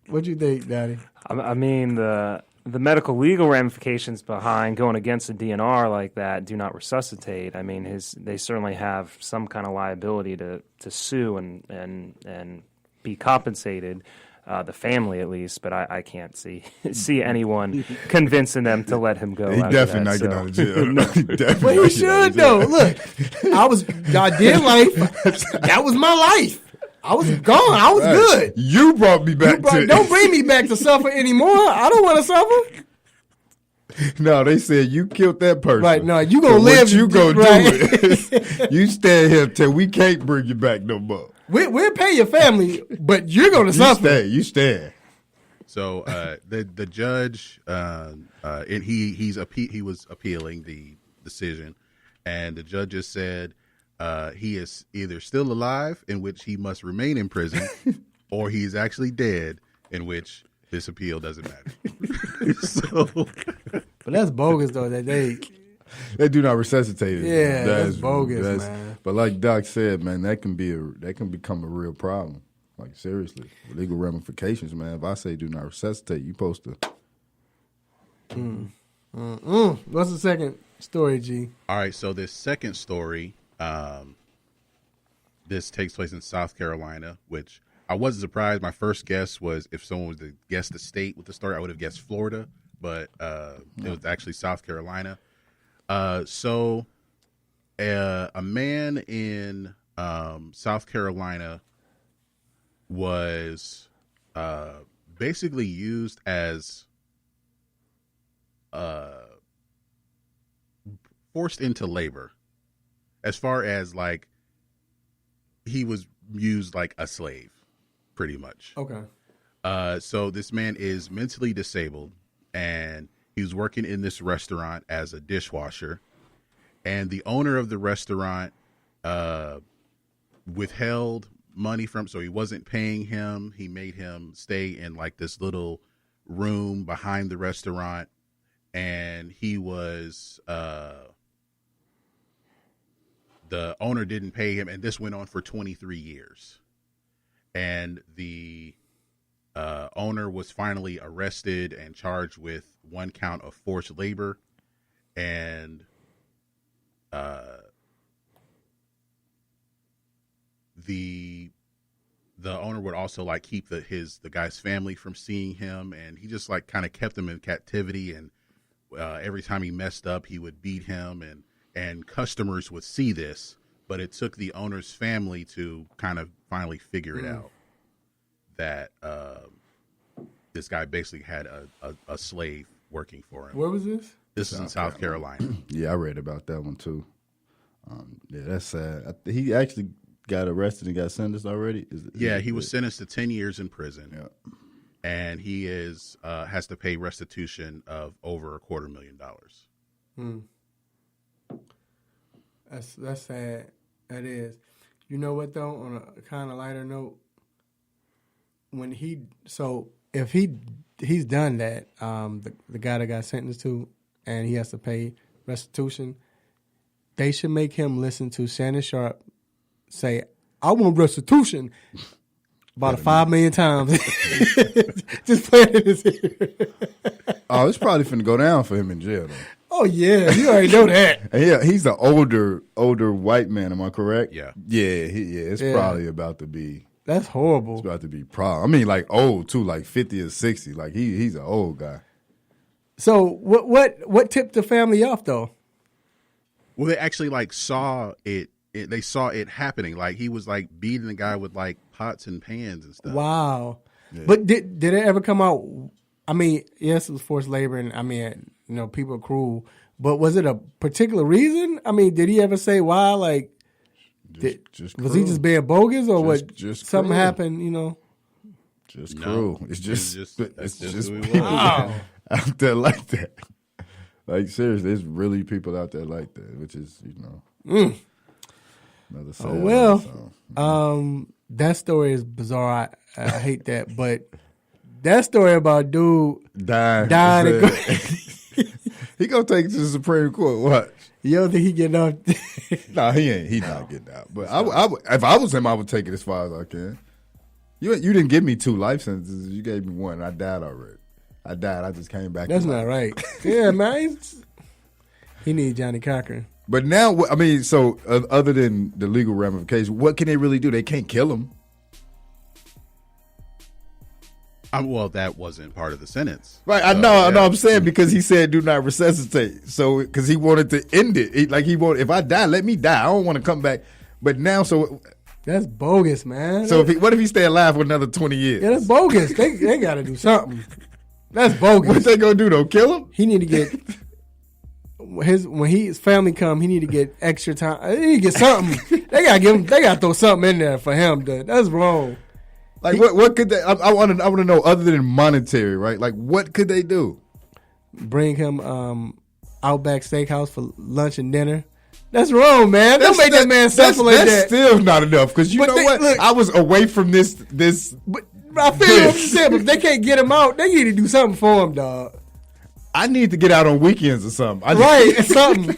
What you think, Daddy? I mean, the medical legal ramifications behind going against a DNR like that do not resuscitate. I mean, they certainly have some kind of liability to sue and be compensated. The family, at least, but I can't see anyone convincing them to let him go. He definitely not getting out of jail. No. But he should, though. Look, I did life. That was my life. I was gone. I was good. You brought me back don't bring me back to suffer anymore. I don't want to suffer. No, they said you killed that person. Right, no, you gonna live. What you gonna do is you stay here till we can't bring you back no more. We'll pay your family, but you're going to suffer. You stay. So the judge, he was appealing the decision, and the judge just said he is either still alive, in which he must remain in prison, or he's actually dead, in which this appeal doesn't matter. But that's bogus though. That they do not resuscitate it. Yeah, that's bogus, man. But like Doc said, man, that can become a real problem. Like seriously, legal ramifications, man. If I say do not resuscitate, you supposed to. What's the second story, G? All right, so this second story, this takes place in South Carolina, which I wasn't surprised. My first guess was if someone was to guess the state with the story, I would have guessed Florida, but it was actually South Carolina. So a man in South Carolina was basically used as forced into labor, as far as like he was used like a slave, pretty much. Okay. So this man is mentally disabled, and he was working in this restaurant as a dishwasher, and the owner of the restaurant withheld money from, so he wasn't paying him. He made him stay in like this little room behind the restaurant, and he was the owner didn't pay him, and this went on for 23 years. And the owner was finally arrested and charged with 1 count of forced labor, and the owner would also like keep the guy's family from seeing him, and he just like kind of kept him in captivity, and every time he messed up, he would beat him, and customers would see this, but it took the owner's family to kind of finally figure it out that this guy basically had a slave working for him. Where was this? This is in South Carolina. Yeah, I read about that one too. Yeah, that's sad. He actually got arrested and got sentenced already? He was sentenced to 10 years in prison. Yeah. And he has to pay restitution of over $250,000. That's sad. That is. You know what though? On a kind of lighter note, if he's done that, the guy that got sentenced to, and he has to pay restitution, they should make him listen to Shannon Sharp say, "I want restitution," about 5 million times. Just playing in his ear. Oh, it's probably finna go down for him in jail, though. Oh, yeah. You already know that. Yeah, he's an older white man. Am I correct? Yeah. Yeah, it's probably about to be. That's horrible. It's about to be problem. I mean, like old, too, like 50 or 60. Like, he's an old guy. So what tipped the family off, though? Well, they actually, like, saw it. They saw it happening. Like, he was, like, beating the guy with, like, pots and pans and stuff. Wow. Yeah. But did it ever come out? I mean, yes, it was forced labor, and I mean, people are cruel. But was it a particular reason? I mean, did he ever say why? Like, was he just being bogus, or something happened? Just cruel. It's just people out there like that. Like seriously, there's really people out there like that, which is Another sad Oh well. episode. That story is bizarre. I hate that, but that story about dude dying and he gonna take it to the Supreme Court. What? You don't think he getting off? No, he ain't. He's not getting out. But if I was him, I would take it as far as I can. You didn't give me 2 life sentences. You gave me 1. I died already. I just came back. That's not right. Yeah, man. He need Johnny Cochran. But now, I mean, so other than the legal ramifications, what can they really do? They can't kill him. Well, that wasn't part of the sentence. Right, I know. I'm saying because he said do not resuscitate. So, because he wanted to end it. If I die, let me die. I don't want to come back. But now, so... That's bogus, man. So what if he stay alive for another 20 years? Yeah, that's bogus. They got to do something. That's bogus. What they gonna do though? Kill him? He need to get when his family come. He need to get extra time. He need to get something. They gotta throw something in there for him. That's wrong. Like what could they? I want to know other than monetary, right? Like what could they do? Bring him Outback Steakhouse for lunch and dinner. That's wrong, man. Don't make that man suffer like that. That's still not enough because you know what? Look, I was away from this. But I feel what you said, but if they can't get him out, they need to do something for him, dog. I need to get out on weekends or something. It's something.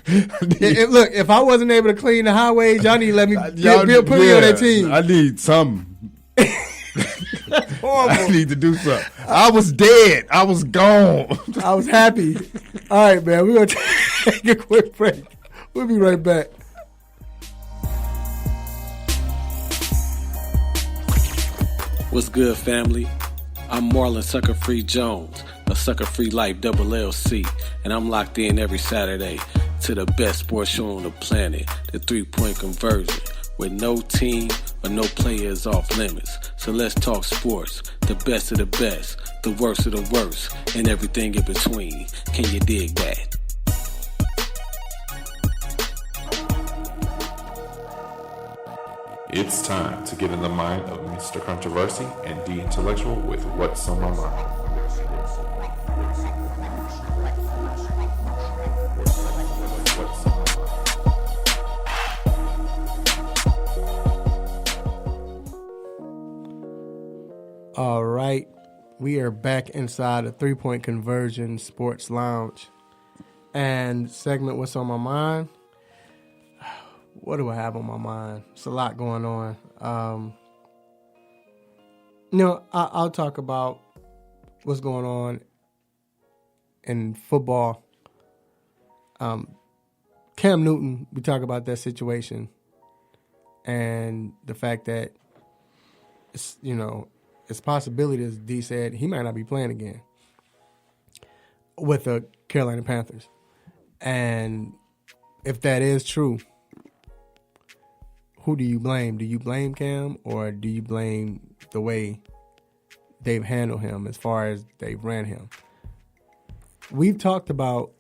Look, if I wasn't able to clean the highways, y'all need to let me put me on that team. I need something. I need to do something. I was dead. I was gone. I was happy. All right, man. We're going to take a quick break. We'll be right back. What's good, family? I'm Marlon Sucker Free Jones, a Sucker Free Life Double LC, and I'm locked in every Saturday to the best sports show on the planet, the 3-point conversion, with no team or no players off limits. So let's talk sports, the best of the best, the worst of the worst, and everything in between. Can you dig that? It's time to get in the mind of Mr. Controversy and D Intellectual with What's on My Mind. All right. We are back inside the 3-point conversion sports lounge. And segment What's on My Mind? What do I have on my mind? It's a lot going on. I'll talk about what's going on in football. Cam Newton, we talk about that situation and the fact that it's possibility, as D said, he might not be playing again with the Carolina Panthers. And if that is true, who do you blame? Do you blame Cam or do you blame the way they've handled him as far as they've ran him? We've talked about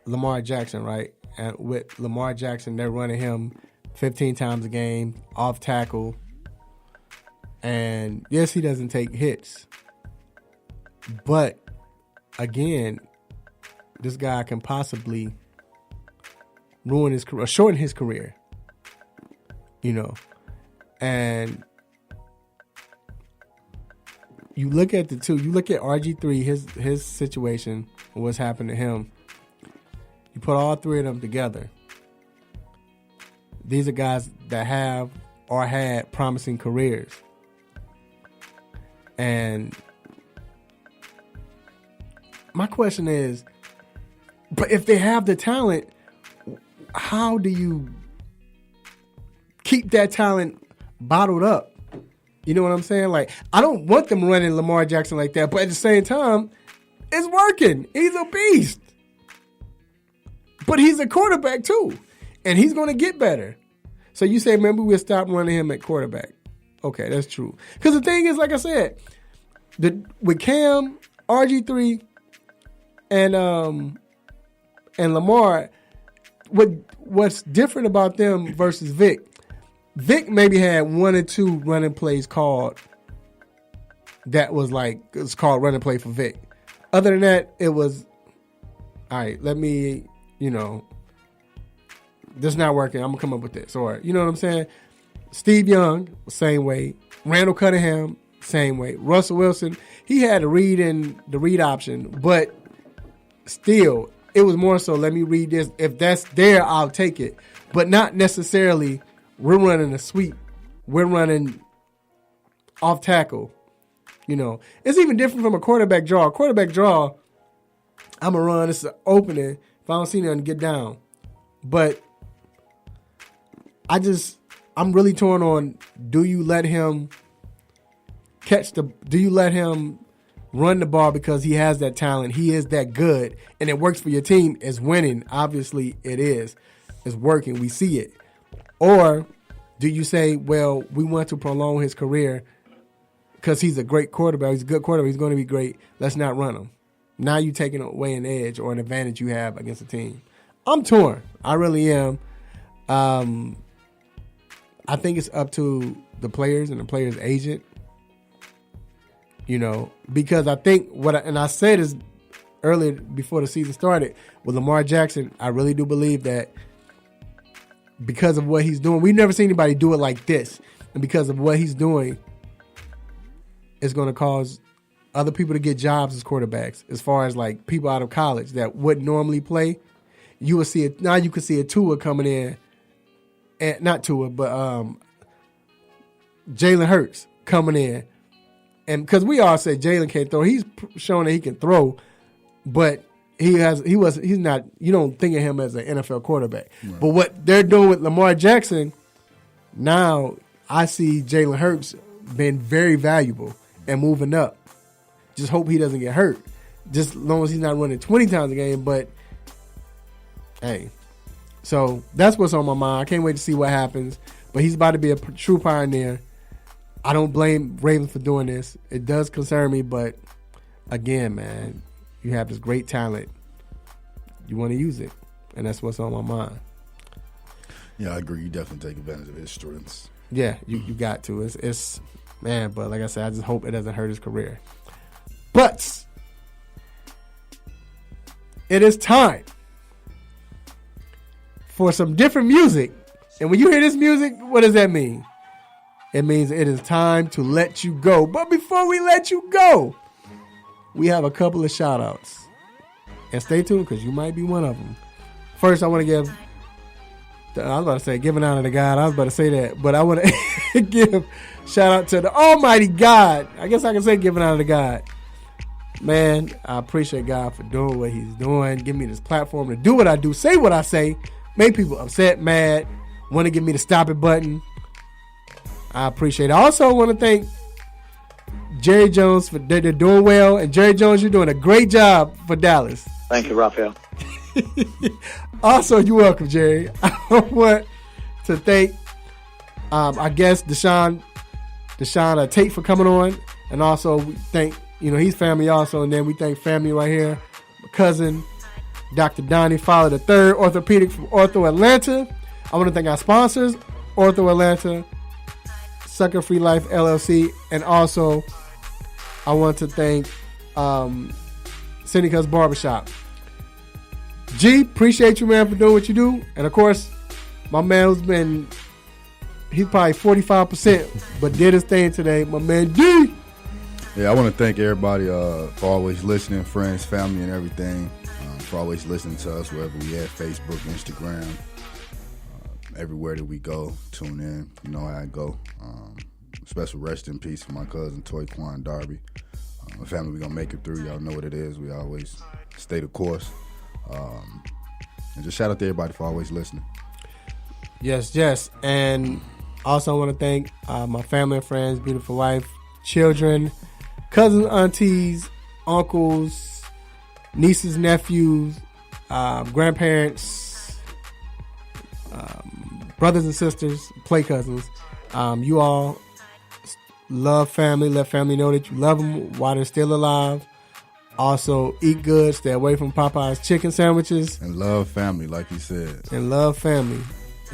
Lamar Jackson, right? And with Lamar Jackson, they're running him 15 times a game, off tackle. And yes, he doesn't take hits. But again, this guy can possibly ruin his career, shorten his career. And you look at the two. You look at RG3, his situation, what's happened to him. You put all 3 of them together. These are guys that have or had promising careers. And my question is, but if they have the talent, how do you keep that talent bottled up? You know what I'm saying? Like, I don't want them running Lamar Jackson like that, but at the same time, it's working. He's a beast. But he's a quarterback too, and he's going to get better. So you say, maybe we'll stop running him at quarterback. Okay, that's true. Because the thing is, like I said, with Cam, RG3, and Lamar, what's different about them versus Vic? Vic maybe had 1 or 2 running plays called that was like, it's called running play for Vic. Other than that, it was, all right, let me, this is not working. I'm going to come up with this. Or, you know what I'm saying? Steve Young, same way. Randall Cunningham, same way. Russell Wilson, he had the read option, but still, it was more so, let me read this. If that's there, I'll take it. But not necessarily, we're running a sweep. We're running off tackle. You know, it's even different from a quarterback draw. Quarterback draw, I'm going to run. It's an opening. If I don't see nothing, get down. But I'm really torn on, do you let him run the ball because he has that talent, he is that good, and it works for your team, is winning? Obviously it is. It's working. We see it. Or do you say, well, we want to prolong his career because he's a great quarterback, he's a good quarterback, he's going to be great, let's not run him. Now you're taking away an edge or an advantage you have against the team. I'm torn. I really am. I think it's up to the players and the player's agent, you know, because I think and I said this earlier before the season started with Lamar Jackson, I really do believe that because of what he's doing, we've never seen anybody do it like this. And because of what he's doing, it's going to cause other people to get jobs as quarterbacks, as far as like people out of college that wouldn't normally play. You will see it now. You can see a Tua coming in, and not Tua, but Jalen Hurts coming in, and because we all say Jalen can't throw, he's shown that he can throw, but he's not. You don't think of him as an NFL quarterback. Right. But what they're doing with Lamar Jackson, now I see Jalen Hurts being very valuable and moving up. Just hope he doesn't get hurt. Just as long as he's not running 20 times a game. But hey, so that's what's on my mind. I can't wait to see what happens. But he's about to be a true pioneer. I don't blame Ravens for doing this. It does concern me, but again, man, you have this great talent. You want to use it, and that's what's on my mind. Yeah, I agree. You definitely take advantage of his strengths. Yeah, you got to. It's man, but like I said, I just hope it doesn't hurt his career. But it is time for some different music. And when you hear this music, what does that mean? It means it is time to let you go. But before we let you go, we have a couple of shout outs. And stay tuned because you might be one of them. First, I want to give, I was about to say giving honor to God. I was about to say that. But I want to give shout out to the Almighty God. I guess I can say giving honor to God. Man, I appreciate God for doing what he's doing. Give me this platform to do what I do, say what I say, make people upset, mad, want to give me the stop it button. I appreciate it. I also want to thank Jerry Jones for they're doing well. And Jerry Jones, you're doing a great job for Dallas. Thank you, Raphael. Also, you're welcome, Jerry. I want to thank our guest, Deshaun Tate, for coming on. And also we thank, he's family also. And then we thank family right here. My cousin, Dr. Donnie Fowler III, orthopedic from Ortho Atlanta. I want to thank our sponsors, Ortho Atlanta, Sucker Free Life LLC. And also, I want to thank Seneca's Barbershop. G, appreciate you, man, for doing what you do. And, of course, my man he's probably 45%, but did his thing today. My man, D. Yeah, I want to thank everybody for always listening, friends, family, and everything, for always listening to us wherever we at, Facebook, Instagram, everywhere that we go, tune in. You know how I go. Special rest in peace for my cousin, Toyquan Darby. My family, we going to make it through. Y'all know what it is. We always stay the course. And just shout out to everybody for always listening. Yes. And also I want to thank my family and friends, beautiful wife, children, cousins, aunties, uncles, nieces, nephews, grandparents, brothers and sisters, play cousins. You all love family. Let family know that you love them while they're still alive. Also, eat good. Stay away from Popeye's chicken sandwiches. And love family, like you said. And love family.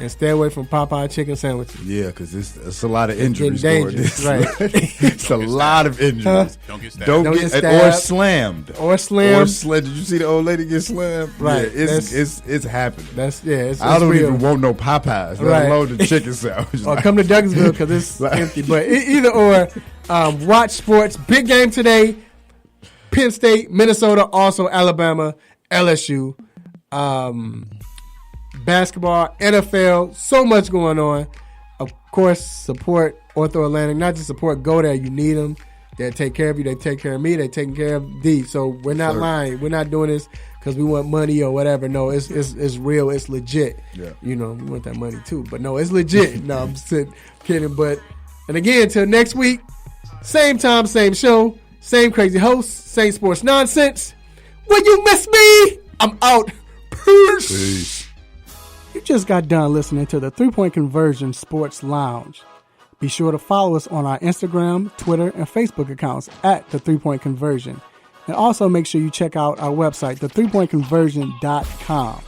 And stay away from Popeye chicken sandwiches. Yeah, because it's a lot of injuries. Dangerous, right? It's a lot of injuries. Don't get stabbed. Don't get stabbed. Or slammed. Or slammed. Did you see the old lady get slammed? Right. Yeah, it's happening. It's I don't real. even want no Popeyes, let alone the chicken sandwich. Or come to Douglasville because it's empty. But either or, watch sports. Big game today. Penn State, Minnesota, also Alabama, LSU. Basketball, NFL, so much going on. Of course, support Ortho Atlantic. Not just support, go there. You need them. They take care of you. They take care of me. They taking care of D. So we're not lying. We're not doing this because we want money or whatever. No, it's real. It's legit. Yeah. You know, we want that money too. But no, it's legit. No, I'm just kidding. But, and again, till next week, same time, same show, same crazy host, same sports nonsense. Will you miss me? I'm out. Peace. You just got done listening to the 3-Point Conversion Sports Lounge. Be sure to follow us on our Instagram, Twitter, and Facebook accounts at the 3-Point Conversion. And also make sure you check out our website, the3pointconversion.com.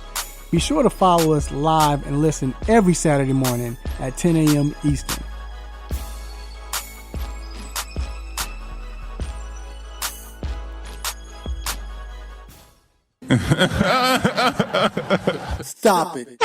Be sure to follow us live and listen every Saturday morning at 10 a.m. Eastern. Stop it.